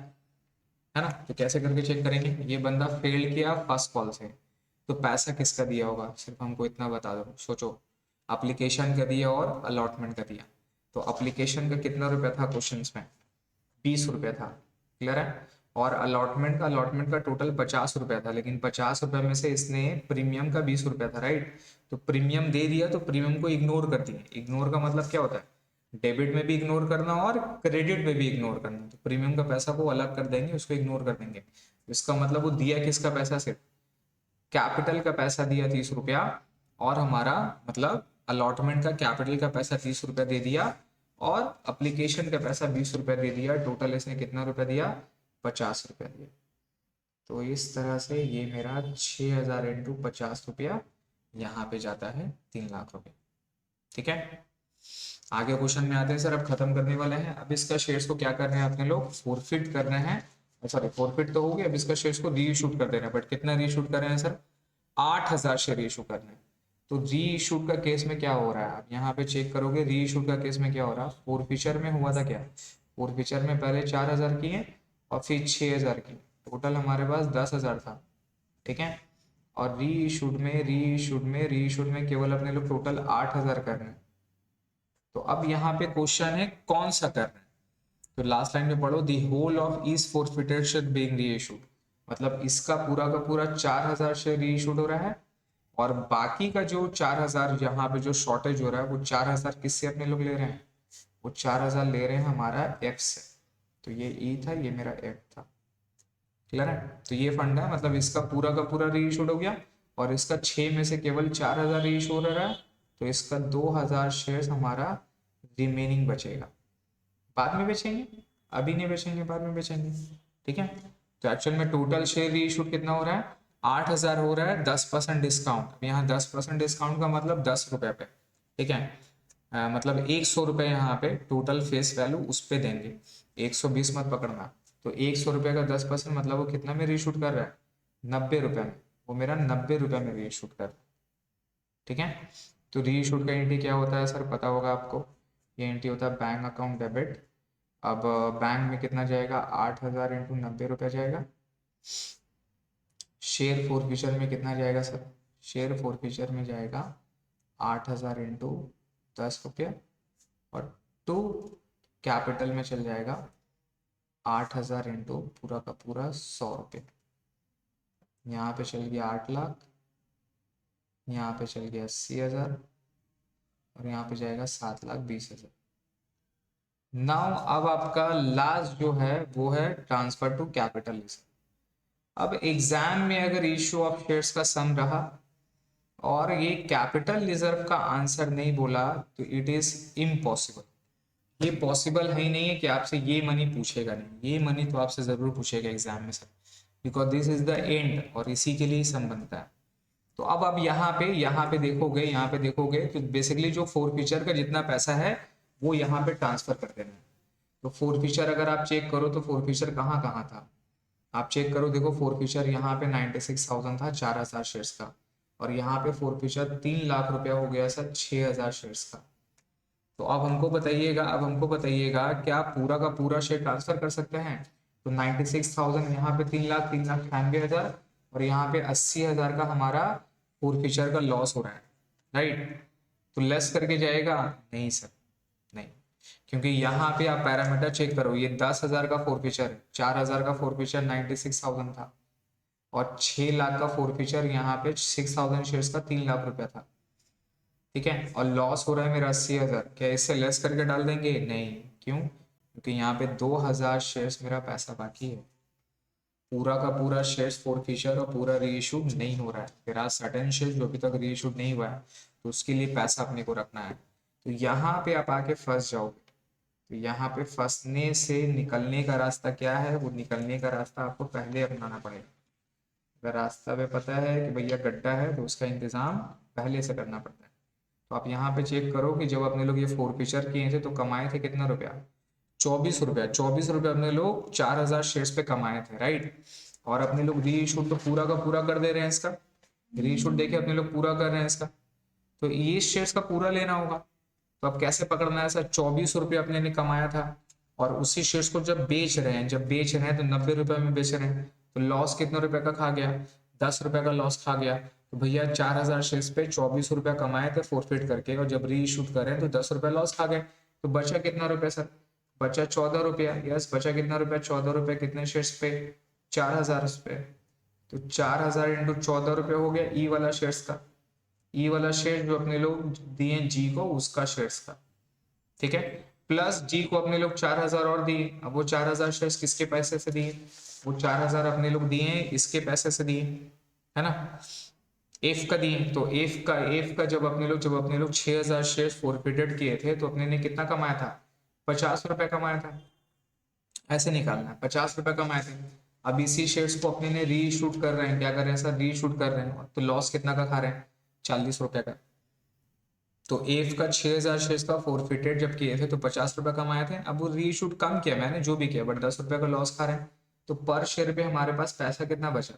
S1: है ना? तो कैसे करके चेक करेंगे? ये बंदा फेल किया फर्स्ट कॉल से, तो पैसा किसका दिया होगा? सिर्फ हमको इतना बता दो, सोचो। एप्लीकेशन का दिया और अलॉटमेंट का दिया। तो एप्लीकेशन का कितना रुपया था क्वेश्चंस में? 20 रुपया था। क्लियर है। और अलॉटमेंट का टोटल 50 रुपया था, लेकिन 50 रुपये में से इसने प्रीमियम का 20 रुपया था, राइट? तो प्रीमियम दे दिया, तो प्रीमियम को इग्नोर कर दिया। इग्नोर का मतलब क्या होता है? डेबिट में भी इग्नोर करना और क्रेडिट में भी इग्नोर करना। तो प्रीमियम का पैसा को अलग कर देंगे, उसको इग्नोर कर देंगे। इसका मतलब वो दिया किसका पैसा? सिर्फ कैपिटल का पैसा दिया 30 रुपया, और हमारा मतलब अलॉटमेंट का कैपिटल का पैसा 30 रुपया दे दिया, और एप्लीकेशन का पैसा 20 रुपया दे दिया। टोटल इसने कितना रुपया दिया? 50 रुपया दिया। तो इस तरह से ये मेरा 6,000 इंटू 50 रुपया यहाँ पे जाता है 3 लाख रुपये। ठीक है। आगे क्वेश्चन में आते हैं सर, अब खत्म करने वाले हैं। अब इसका शेयर्स को क्या करना है अपने लोग? फोरफिट करना है। सॉरी, फोरफिट तो हो गया, अब इसका शेयर्स को रीइशूट कर देना है। बट कितना रीइशूट कर रहे हैं सर? 8,000 शेयर इशू करने हैं। तो रीइशूट का केस में क्या हो रहा है? आप यहाँ पे चेक करोगे रीइशूट का केस में क्या हो रहा है। फोरफिचर में हुआ था क्या? फोरफिचर में पहले 4,000 किए और फिर 6,000 किए, टोटल हमारे पास 10,000 था। ठीक है। और रीइशूड में केवल अपने लोग टोटल 8,000 कर रहे हैं। तो अब यहाँ पे क्वेश्चन है कौन सा कर रहे हैं? तो लास्ट लाइन में पढ़ो, the whole of is forfeited share being reissued. मतलब इसका पूरा का पूरा 4,000 शेयर रीइशूड हो रहा है, और बाकी का जो 4,000 यहाँ पे जो शॉर्टेज हो रहा है, वो 4,000 किससे अपने लोग ले रहे हैं? वो 4,000 ले रहे हैं हमारा एफ से। तो ये ई था, ये मेरा एफ था। क्लियर है। तो ये फंड है, मतलब इसका पूरा का पूरा रीइशूड हो गया, और इसका 6 में से केवल 4,000 रीइशू हो रहा है, तो इसका 2000 शेयर्स हमारा रिमेनिंग बचेगा। बाद में बेचेंगे, अभी नहीं बेचेंगे, बाद में बेचेंगे। ठीक है, तो एक्चुअल में टोटल शेयर रीइश्यूड कितना हो रहा है, 8000 हो रहा है, 10% डिस्काउंट। यहाँ 10% डिस्काउंट का मतलब 10 रुपये पे। ठीक है, मतलब 100 रुपये यहाँ पे टोटल फेस वैल्यू उस पे देंगे, 120 मत पकड़ना। तो 100 रुपये का 10% मतलब वो कितना में रीशूट कर रहा है, 90 रुपये में। वो मेरा 90 रुपये में रीशूट कर रहा है। ठीक है, तो रीशूट का एंट्री क्या होता है सर, पता होगा आपको। ये एंट्री होता है बैंक अकाउंट डेबिट। अब बैंक में कितना जाएगा, 8000 इंटू 90 रुपये जाएगा। शेयर फोरफिचर में कितना जाएगा सर, शेयर फोरफिचर में जाएगा 8000 इंटू 10 रुपये, और टू कैपिटल में चल जाएगा 8000 इंटू पूरा का पूरा 100 रुपये। यहाँ पे चल गया 8 लाख, यहाँ पे चल गया 80,000, और यहाँ पे जाएगा 7,20,000। नाउ अब आपका लास्ट जो है वो है ट्रांसफर टू कैपिटल रिजर्व। अब एग्जाम में अगर इश्यू ऑफ शेयर्स का सम रहा और ये कैपिटल रिजर्व का आंसर नहीं बोला तो इट इज इम्पॉसिबल। ये पॉसिबल है ही नहीं है कि आपसे ये मनी पूछेगा नहीं, ये मनी तो आपसे जरूर पूछेगा एग्जाम में sir, because this is the end और इसी के लिए ही सम बनता है। तो अब आप यहाँ पे देखोगे तो बेसिकली जो फोरफिचर का जितना पैसा है वो यहाँ पे ट्रांसफर कर देना है। तो फोरफिचर अगर आप चेक करो तो फोरफिचर कहाँ कहाँ था, आप चेक करो, देखो फोरफिचर यहाँ पे 96,000 था 4000 शेयर्स का, और यहाँ पे फोरफिचर 3 लाख रुपया हो गया सर 6000 शेयर्स का। तो अब हमको बताइएगा क्या पूरा का पूरा शेयर ट्रांसफर कर सकते हैं। तो 96,000 यहाँ पे 3,93,98,000, और यहाँ पे 80,000 का हमारा फोरफिचर का लॉस हो रहा है, राइट। तो लेस करके जाएगा, नहीं सर, नहीं, क्योंकि यहाँ पे आप पैरामीटर चेक करो, ये 10,000 का फोरफिचर, 4,000 का फोरफिचर 96,000 था, और 6 लाख का फोरफिचर यहाँ पे 6,000 शेयर्स का 3 लाख रुपया था। ठीक है, और लॉस हो रहा है मेरा 80,000, क्या इससे लेस करके डाल देंगे, नहीं, क्यों, क्योंकि यहाँ पे 2,000 शेयर्स मेरा पैसा बाकी है। पूरा का पूरा शेयर्स फोरफिचर और पूरा रीइशू नहीं हो रहा है, फिर आज सर्टेन शेयर्स जो अभी तक रीइशू नहीं हुआ है तो उसके लिए पैसा अपने को रखना है। तो यहाँ पे आप आके फंस जाओगे। तो यहाँ पे फंसने से निकलने का रास्ता क्या है, वो निकलने का रास्ता आपको पहले अपनाना पड़ेगा। अगर रास्ता पे पता है कि भैया गड्ढा है तो उसका इंतजाम पहले से करना पड़ता है। तो आप यहाँ पे चेक करो कि जब अपने लोग ये फोरफिचर किए थे तो कमाए थे कितना रुपया, 24 रुपया। 24 रुपये अपने लोग 4,000 शेयर्स पे कमाए थे, राइट। और अपने लोग री इशूड तो पूरा का पूरा कर दे रहे हैं इसका, री इशूड देखिए अपने लोग पूरा कर रहे हैं इसका, तो ये शेयर्स का पूरा लेना होगा। तो अब कैसे पकड़ना है सर, 24 रुपये अपने ने कमाया था और उसी शेयर्स को जब बेच रहे हैं, तो 90 रुपये में बेच रहे हैं, तो लॉस कितने रुपए का खा गया, 10 रुपये का लॉस खा गया। तो भैया 4,000 शेयर्स पे 24 रुपया कमाए थे फोरफिट करके, और जब री इशूड करें तो 10 रुपये लॉस खा गए। तो बचा कितना रुपया सर, बचा 14 रुपया। यस, बचा कितना रुपया, 14 रुपये, कितने शेयर्स पे, 4,000 पे। तो 4,000 इंटू 14 रुपये हो गया ई वाला शेयर्स का, ई वाला शेयर जो अपने लोग दिए जी को उसका शेयर्स का। ठीक है, प्लस जी को अपने लोग 4,000 और दिए। अब वो 4,000 शेयर्स किसके पैसे से दिए, वो 4,000 अपने लोग दिए इसके पैसे से दिए, है ना, एफ का दिए। तो एफ का जब अपने लोग 6,000 शेयर्स फोरफिटेड किए थे तो अपने ने कितना कमाया था, 50 रुपए कमाया था। ऐसे निकालना है, 50 रुपए कमाए थे। अब इसी शेयर्स को अपने ने री शूट कर रहे हैं, क्या कर रहे हैं सर, री शूट कर रहे हैं, तो लॉस कितना का खा रहे हैं, 40 रुपए का। तो एफ का 6,000 शेयर्स का फोरफिटेड जब किए थे तो 50 रुपए कमाए थे। अब वो री शूट कम किया मैंने, जो भी किया, बट 10 रुपए का लॉस खा रहे हैं। तो पर शेयर पे हमारे पास पैसा कितना बचा,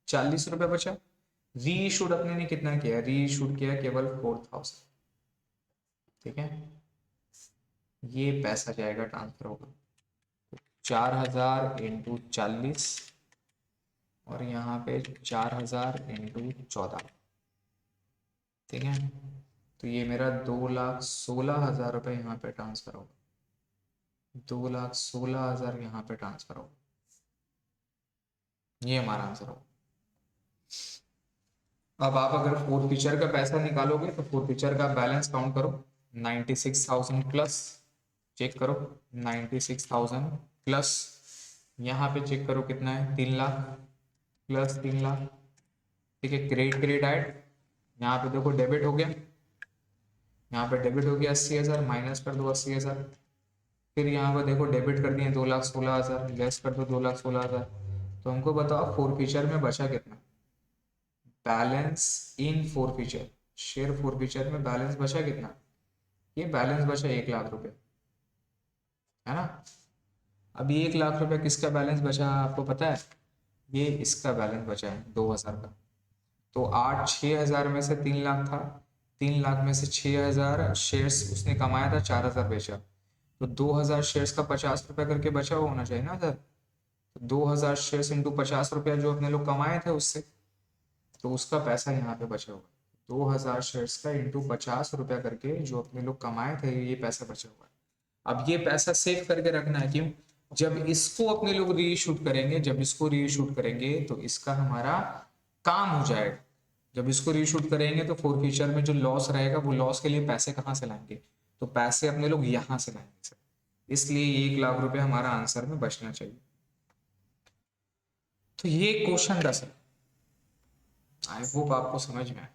S1: 40 रुपए बचा। री इशूड अपने ने कितना किया, री इशूड किया केवल 4,000। ठीक है, ये पैसा जाएगा, ट्रांसफर होगा। 4,000 इंटू 40, और यहाँ पे 4,000 इंटू 14। ठीक है, तो ये मेरा 2,16,000 रुपये यहाँ पे ट्रांसफर होगा, 2,16,000 यहाँ पे ट्रांसफर होगा। ये हमारा आंसर होगा। अब आप अगर फोरफिचर का पैसा निकालोगे तो फोरफिचर का बैलेंस काउंट करो, 96,000 प्लस, चेक करो 96,000 प्लस, यहाँ पे चेक करो कितना है, 3 लाख, प्लस 3 लाख। ठीक है, क्रेडिट क्रेडिट ऐड, यहाँ पे देखो डेबिट हो गया, यहाँ पे डेबिट हो गया 80,000, माइनस कर दो 80,000। फिर यहाँ पर देखो डेबिट कर दिए 2,16,000, लेस कर दो 2,16,000। तो हमको बताओ फोर फीचर में बचा कितना, बैलेंस इन four feature, share four feature में बैलेंस बचा कितना, ये बैलेंस बचा 1,00,000 रुपये, है ना। अब ये 1,00,000 रुपये किसका बैलेंस बचा है आपको पता है, ये इसका बैलेंस बचा है 2,000 का। तो 6,000 में से 3,00,000 था, 3,00,000 में से 6,000 शेयर्स उसने कमाया था, 4,000 बेचा, तो 2,000 शेयर्स का 50 रुपया करके बचा हुआ होना चाहिए ना सर। तो 2,000 शेयर्स इंटू 50 रुपया जो अपने लोग कमाए थे उससे, तो उसका पैसा यहाँ पे बचा हुआ है। 2,000 शेयर्स का इंटू 50 रुपया करके जो अपने लोग कमाए थे, ये पैसा बचा हुआ है। अब ये पैसा सेव करके रखना है, क्यों, जब इसको अपने लोग रीशूट करेंगे, जब इसको रीशूट करेंगे तो इसका हमारा काम हो जाएगा। जब इसको रीशूट करेंगे तो फोर फ्यूचर में जो लॉस रहेगा, वो लॉस के लिए पैसे कहाँ से लाएंगे, तो पैसे अपने लोग यहाँ से लाएंगे सर। इसलिए 1,00,000 रुपये हमारा आंसर में बचना चाहिए। तो ये क्वेश्चन था सर, आई होप आपको समझ में आए।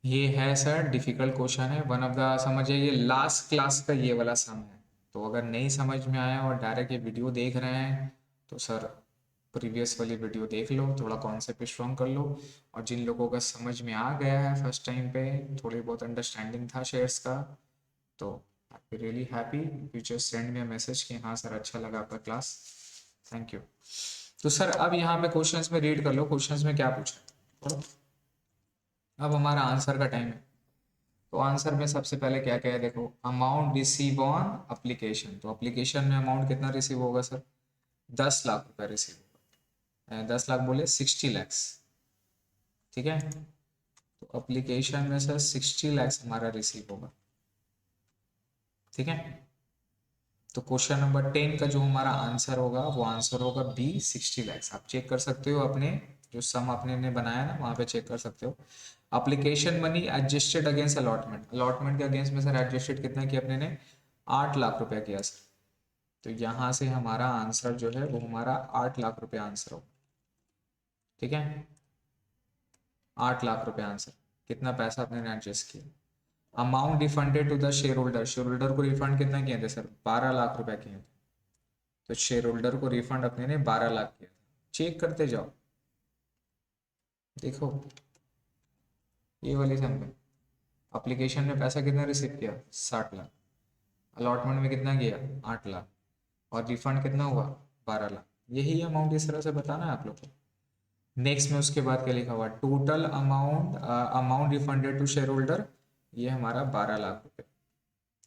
S1: ये है सर डिफिकल्ट क्वेश्चन है, वन ऑफ द, समझिए ये लास्ट क्लास का ये वाला सम है। तो अगर नहीं समझ में आया और डायरेक्ट ये वीडियो देख रहे हैं तो सर प्रीवियस वाली वीडियो देख लो, थोड़ा कॉन्सेप्ट स्ट्रॉन्ग कर लो। और जिन लोगों का समझ में आ गया है फर्स्ट टाइम पे, थोड़ी बहुत अंडरस्टैंडिंग था शेयर्स का, तो I be really happy, you just send me a message कि हाँ सर अच्छा लगा आपका क्लास, थैंक यू। तो सर अब यहाँ पे क्वेश्चंस में रीड कर लो, क्वेश्चंस में क्या पूछा है पढ़ो। अब हमारा आंसर का टाइम है। तो आंसर में सबसे पहले क्या क्या है देखो, अमाउंट रिसीव ऑन अप्लीकेशन, तो अप्लीकेशन में अमाउंट कितना रिसीव होगा सर, 10,00,000 रुपये रिसीव होगा, 10,00,000 बोले 60 लैक्स, ठीक है। तो अप्लीकेशन में सर 60 लैक्स हमारा रिसीव होगा, ठीक है। तो क्वेश्चन नंबर 10 का जो हमारा आंसर होगा वो आंसर होगा बी 60 लैक्स। आप चेक कर सकते हो अपने जो सम अपने ने बनाया ना, वहाँ पे चेक कर सकते हो। Application money adjusted against allotment, allotment के अगेंस्ट में सर एडजस्टेड कितना किया अपने ने, 8,00,000 रुपया किया सर। तो यहाँ से हमारा आंसर जो है वो हमारा 8,00,000 रुपया आंसर होगा, ठीक है। 8,00,000 रुपया आंसर, कितना पैसा अपने ने एडजस्ट किया। Amount refunded to the share holder, shareholder को रिफंड कितना किए थे सर, 12,00,000 रुपया किए थे। तो शेयर होल्डर को रिफंड अपने ने 12,00,000 किया था। चेक करते जाओ, देखो ये वाली सम में अप्लीकेशन में पैसा कितना रिसीव किया, 60,00,000, अलॉटमेंट में कितना किया 8,00,000, और रिफंड कितना हुआ 12,00,000। यही अमाउंट इस तरह से बताना है आप लोग को। नेक्स्ट में उसके बाद क्या लिखा हुआ, total amount, amount refunded to shareholder, ये हमारा 12,00,000 रुपये,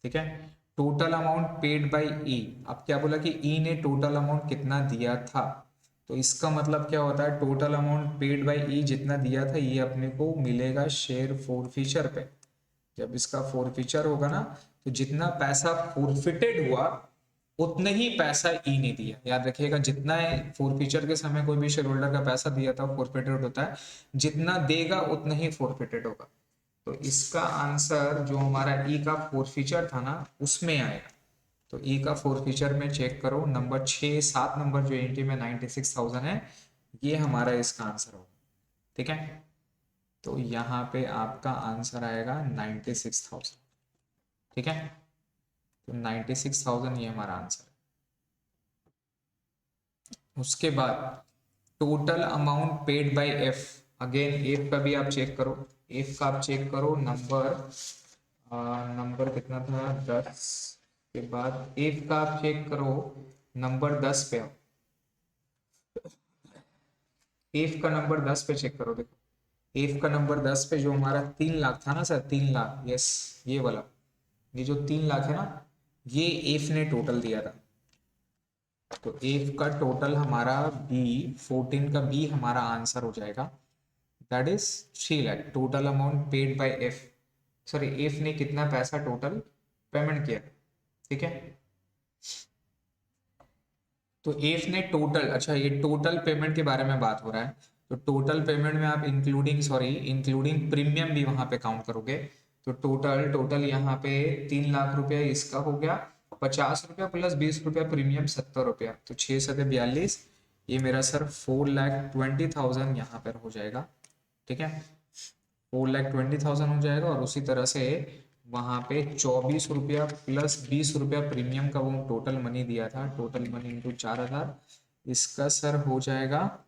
S1: ठीक है। Total amount paid by E, अब क्या बोला कि ई ने टोटल अमाउंट कितना दिया था, तो इसका मतलब क्या होता है, टोटल अमाउंट पेड बाय ई जितना दिया था ये अपने को मिलेगा शेयर फोरफीचर पे। जब इसका फोरफीचर होगा ना, तो जितना पैसा फोरफिटेड हुआ उतने ही पैसा ई ने दिया, याद रखिएगा। जितना फोरफीचर के समय कोई भी शेयर होल्डर का पैसा दिया था फोरफिटेड होता है, जितना देगा उतना ही फोरफिटेड होगा। तो इसका आंसर जो हमारा ई का फोरफीचर था ना उसमें आएगा। तो ई का फोरफीचर में चेक करो, नंबर 6-7 नंबर जो एंट्री में 96,000 है, ये हमारा इसका आंसर होगा, ठीक है। तो यहाँ पे आपका आंसर आएगा 96,000, ठीक है। तो 96,000 ये हमारा आंसर है। उसके बाद total amount paid bye F, again F का भी आप चेक करो, एफ का आप चेक करो, नंबर कितना था 10 के बाद एफ का आप चेक करो, नंबर 10 पे आओ, एफ का नंबर 10 पे चेक करो। देखो एफ का नंबर 10 पे जो हमारा 3,00,000 था ना सर, 3,00,000, यस ये वाला, ये जो 3,00,000 है ना, ये एफ ने टोटल दिया था। तो एफ का टोटल हमारा बी 14 का बी हमारा आंसर हो जाएगा, that is 3,00,000 total amount paid bye F. Sorry F ने कितना पैसा टोटल पेमेंट किया, ठीक है। तो एफ ने टोटल, अच्छा ये टोटल पेमेंट के बारे में बात हो रहा है, तो टोटल पेमेंट में आप इंक्लूडिंग प्रीमियम भी वहां पे काउंट करोगे। तो टोटल यहाँ पे 3,00,000 रुपया इसका हो गया, 50 रुपया प्लस 20 रुपया प्रीमियम 70 रुपया, तो 6×7=42, ये मेरा सर 4,20,000 यहाँ पर हो जाएगा, ठीक है। 4,20,000 हो जाएगा। और उसी तरह से वहाँ पे 24 रुपया प्लस 20 रुपया प्रीमियम का वो टोटल मनी दिया था, टोटल मनी इंटू 4,000, इसका सर हो जाएगा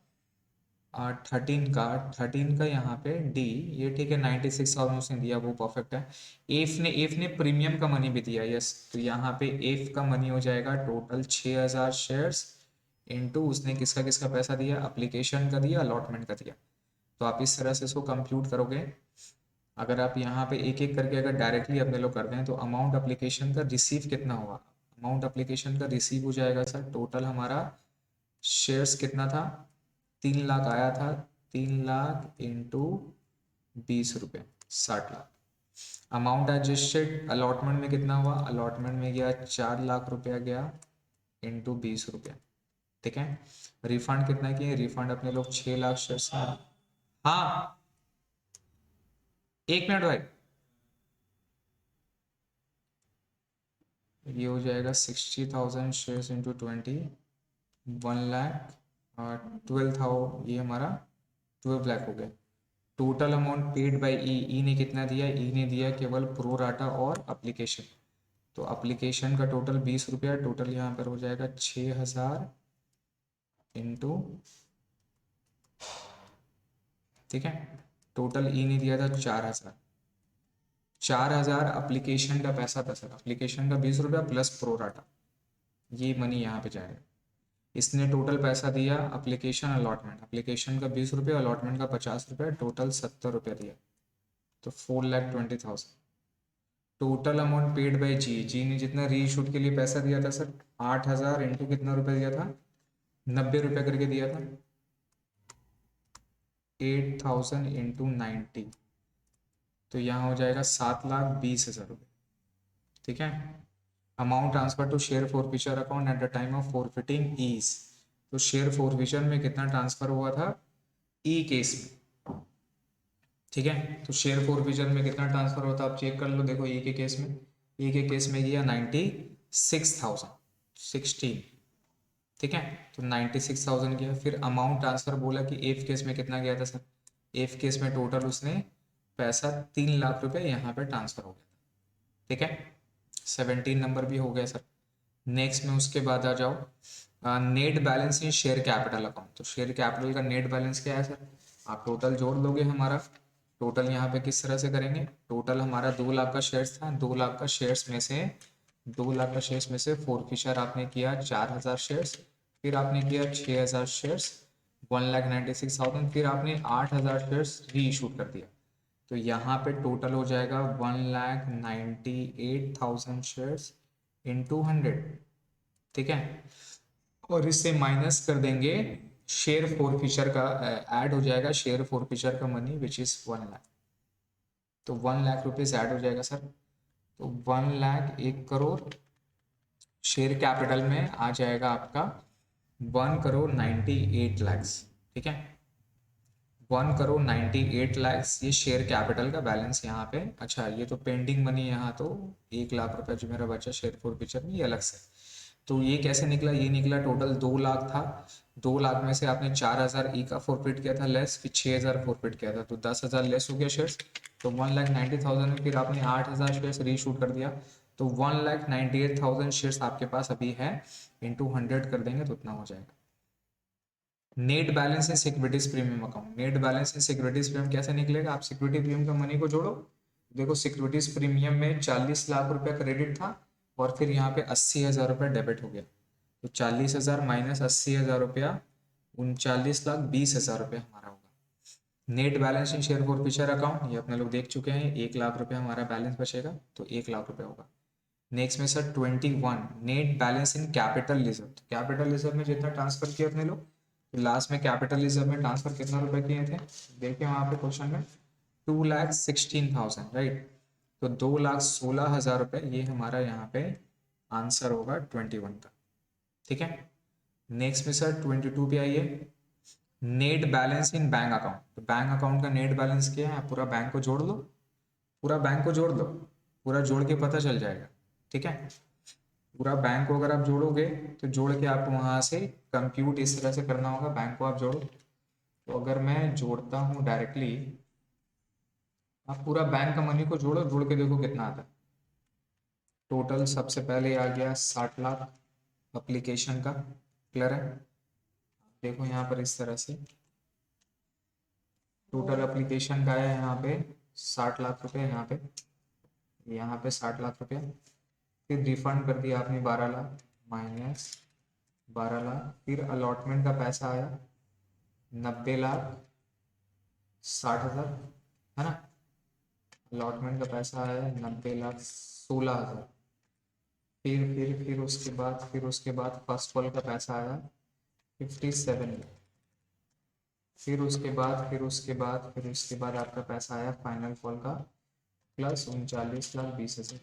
S1: 13 का यहाँ पे डी, ये ठीक है, 96,000 उसने दिया, वो परफेक्ट है। एफ ने प्रीमियम का मनी भी दिया, यस, तो यहाँ पे एफ का मनी हो जाएगा टोटल 6,000 शेयर्स इंटू उसने किसका किसका पैसा दिया, अप्लीकेशन का दिया, अलॉटमेंट का दिया। तो आप इस तरह से इसको कंप्यूट करोगे। अगर आप यहाँ पे एक एक करके अगर डायरेक्टली अपने लोग करते हैं तो अमाउंट अप्लीकेशन का रिसीव कितना होगा, अमाउंट अप्लीकेशन का रिसीव हो जाएगा सर टोटल हमारा शेयर्स कितना था, 3 लाख आया था, 3 लाख इंटू 20 रुपये, 60 लाख। अमाउंट एडजस्टेड अलॉटमेंट में कितना हुआ, अलॉटमेंट में गया 4 लाख रुपया गया इंटू 20 रुपये, ठीक है। रिफंड कितना किए, रिफंड अपने लोग 6 लाख शेयर्स। हाँ, 1 मिनट भाई, ये हो जाएगा 60,000 शेयर्स इंटू 20, 1 लाख, और 12 था वो, ये हमारा 12 लाख हो गया। टोटल अमाउंट पेड बाय ई, ई ने कितना दिया, ई ने दिया केवल प्रो राटा और अप्लीकेशन। तो अप्लीकेशन का टोटल 20 रुपया, टोटल यहाँ पर हो जाएगा 6,000 इंटू, ठीक है, टोटल ई ने दिया था 4,000, 4,000 अप्लीकेशन का पैसा था सर, अप्लीकेशन का 20 रुपया प्लस प्रो राटा, ये मनी यहाँ पे जाएगा। इसने टोटल पैसा दिया अप्लीकेशन अलॉटमेंट, अप्लीकेशन का 20 रुपया, अलॉटमेंट का 50 रुपया, टोटल 70 रुपया दिया, तो 4,20,000। टोटल अमाउंट पेड बाय जी, जी ने जितना री इशूड के लिए पैसा दिया था सर, 8,000 इंटू कितना रुपया दिया था, 90 रुपया करके दिया था, 8,000 इंटू 90, तो यहाँ हो जाएगा 7,20,000 रुपये, ठीक है। Amount transfer to share forfeiture account at the time of forfeiting is, तो शेयर फॉरफिचर में कितना ट्रांसफर हुआ था ई केस में, ठीक है। तो शेयर फॉरफिचर में कितना ट्रांसफर होता है आप चेक कर लो, देखो ई के केस में, ई के केस में गया 96,016, ठीक है, तो 96,000 गया। फिर अमाउंट ट्रांसफर बोला कि एफ केस में कितना गया था सर, एफ केस में टोटल उसने पैसा 3 लाख रुपए यहाँ पे ट्रांसफर हो गया, ठीक है। 17 नंबर भी हो गया सर। नेक्स्ट में उसके बाद आ जाओ नेट बैलेंस इन शेयर कैपिटल अकाउंट, तो शेयर कैपिटल का नेट बैलेंस क्या है सर, आप टोटल जोड़ लोगे हमारा, टोटल यहाँ पे किस तरह से करेंगे, टोटल हमारा 2 लाख का शेयर्स था, 2 लाख का शेयर्स में से 2 लाख का शेयर्स में से फॉरफिचर आपने किया 4,000 शेयर्स, फिर आपने किया 6,000 शेयर्स, 1,96,000, फिर आपने 8,000 शेयर्स री इशू कर दिया, तो यहाँ पे टोटल हो जाएगा 1,98,000 शेयर्स इंटू 100, ठीक है। और इससे माइनस कर देंगे शेयर फॉरफिचर का, ऐड हो जाएगा शेयर फॉरफिचर का मनी विच इज 1 लाख, तो 1 लाख रुपीज ऐड हो जाएगा सर, तो 1 लाख 1 करोड़ शेयर कैपिटल में आ जाएगा आपका 1,98,00,000, ठीक है, 1,98,00,000 ये शेयर कैपिटल का बैलेंस यहाँ पे। अच्छा, ये तो पेंडिंग मनी, यहाँ तो 1 लाख रुपया जो मेरा बचा शेयर फॉरफिचर में, ये अलग से, तो ये कैसे निकला, ये निकला टोटल 2 लाख था, 2 लाख में से आपने 4,000 ई का फॉरफिट किया था लेस, फिर 6,000 फॉरफिट किया था, तो 10,000 लेस हो गया शेयर्स, तो 1,90,000 में फिर आपने 8,000 शेयर्स रीशूट कर दिया, तो 1,98,000 शेयर्स आपके पास अभी है, इंटू 100 कर देंगे तो उतना हो जाएगा। Net balance in securities premium account, net balance in securities premium कैसे निकलेगा, आप सिक्योरिटी प्रीमियम का मनी को जोड़ो, देखो सिक्योरिटीज प्रीमियम में 40 लाख रुपया क्रेडिट था और फिर यहाँ पे 80,000 रुपया डेबिट हो गया, तो 40,000 माइनस 80,000 रुपया 39,20,000 रुपया हमारा होगा। नेट बैलेंस इन शेयर फॉरफिचर अकाउंट ये अपने लोग देख चुके हैं, 1 लाख रुपया हमारा बैलेंस बचेगा, तो 1 लाख रुपया होगा। नेक्स्ट में sir 21 net balance in capital reserve, capital reserve में जितना ट्रांसफर किया अपने लोग, लास्ट में कैपिटल रिजर्व में ट्रांसफर कितना रुपए किए थे, देखिए वहां पे क्वेश्चन में 2,16,000, राइट, तो 2,16,000 रुपए, ये हमारा यहाँ पे आंसर होगा 21 का, ठीक है। नेक्स्ट में सर 22 पे आइए, नेट बैलेंस इन बैंक अकाउंट, तो बैंक अकाउंट का नेट बैलेंस क्या है, पूरा बैंक को जोड़ लो, पूरा बैंक को जोड़ लो, पूरा जोड़ के पता चल जाएगा, ठीक है। पूरा बैंक को अगर आप जोड़ोगे तो जोड़ के आपको वहां से कंप्यूट इस तरह से करना होगा, बैंक को आप जोड़ो, तो अगर मैं जोड़ता हूँ डायरेक्टली आप पूरा बैंक का मनी को जोड़ो, जोड़ के देखो कितना आता है। टोटल सबसे पहले आ गया 60 लाख अप्लीकेशन का। क्लियर है? देखो यहाँ पर इस तरह से टोटल एप्लीकेशन का है यहाँ पे 60 लाख रुपए, यहाँ पे 60 लाख रुपया। फिर रिफंड कर दिया आपने 12 लाख, माइनस 12 लाख। फिर अलॉटमेंट का पैसा आया 90 लाख 60 हज़ार, है ना। अलॉटमेंट का पैसा आया 90 लाख 16 हज़ार। फिर उसके बाद फर्स्ट कॉल का पैसा आया 57 लाख। फिर उसके बाद आपका पैसा आया फाइनल कॉल का प्लस 39 लाख 20 हज़ार।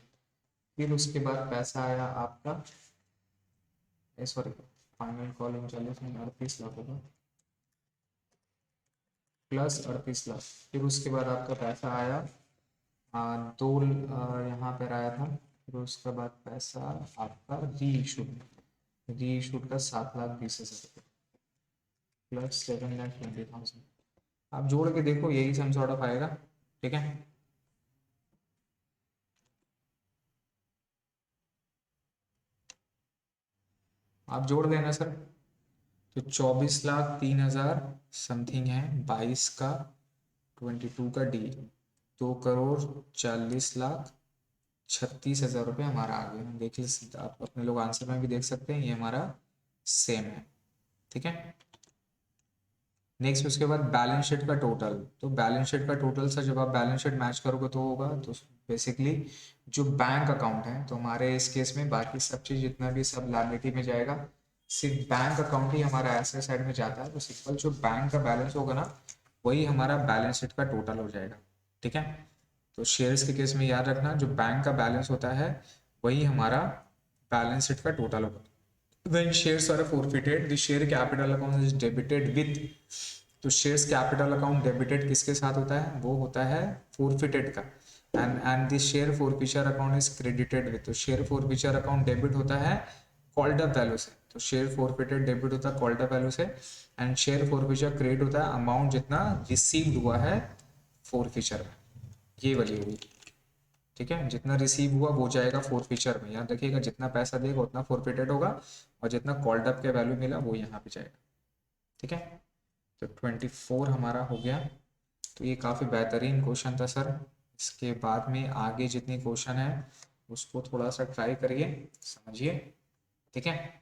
S1: फिर उसके बाद पैसा आया आपका, सॉरी, फाइनल कॉल 39 में 38 लाख होगा, प्लस 38 लाख। फिर उसके बाद आपका पैसा आया यहाँ पर आया था। फिर उसके बाद पैसा आपका री इशूड का 7 लाख 20 हज़ार प्लस 7,20,000। आप जोड़ के देखो, यही सम सॉर्ट ऑफ आएगा। ठीक है, आप जोड़ देना सर। तो 24,03,000 समथिंग है, 22 का 22 का डी, 2,40,36,36,000 रुपये हमारा आ गया। देखिए आप अपने लोग आंसर में भी देख सकते हैं, ये हमारा सेम है। ठीक है, नेक्स्ट उसके बाद बैलेंस शीट का टोटल। तो बैलेंस शीट का टोटल सर जब आप बैलेंस शीट मैच करोगे तो होगा, तो बेसिकली जो बैंक अकाउंट है, तो हमारे इस केस में बाकी सब चीज़ जितना भी सब लायबिलिटी में जाएगा, सिर्फ बैंक अकाउंट ही हमारा एसेट साइड में जाता है। तो सिंपल जो बैंक का बैलेंस होगा ना, वही हमारा बैलेंस शीट का टोटल हो जाएगा। ठीक है, तो शेयर्स के केस में याद रखना, जो बैंक का बैलेंस होता है वही हमारा बैलेंस शीट का टोटल होगा। When shares are forfeited, the share capital account is debited with। तो शेयर्स कैपिटल अकाउंट डेबिटेड किसके साथ होता है? वो होता है फोरफिटेड का। And the share forfeiture account is credited with. तो शेयर फोरफिचर अकाउंट डेबिट होता है कॉल्ड अप वैल्यू से। तो शेयर फोरफिटेड डेबिट होता है कॉल्ड अप वैल्यू से, एंड शेयर फोरफिचर क्रेडिट होता है अमाउंट जितना रिसीव्ड हुआ है फोरफिचर में, ये वाली हुई। ठीक है, जितना रिसीव हुआ वो जाएगा फोरफिचर में। याद रखिएगा, जितना पैसा देगा उतना फोरफिटेड होगा, और जितना कॉल्ड अप के वैल्यू मिला वो यहाँ पे जाएगा। ठीक है, तो 24 हमारा हो गया। तो ये काफ़ी बेहतरीन क्वेश्चन था सर। इसके बाद में आगे जितनी क्वेश्चन है उसको थोड़ा सा ट्राई करिए, समझिए। ठीक है।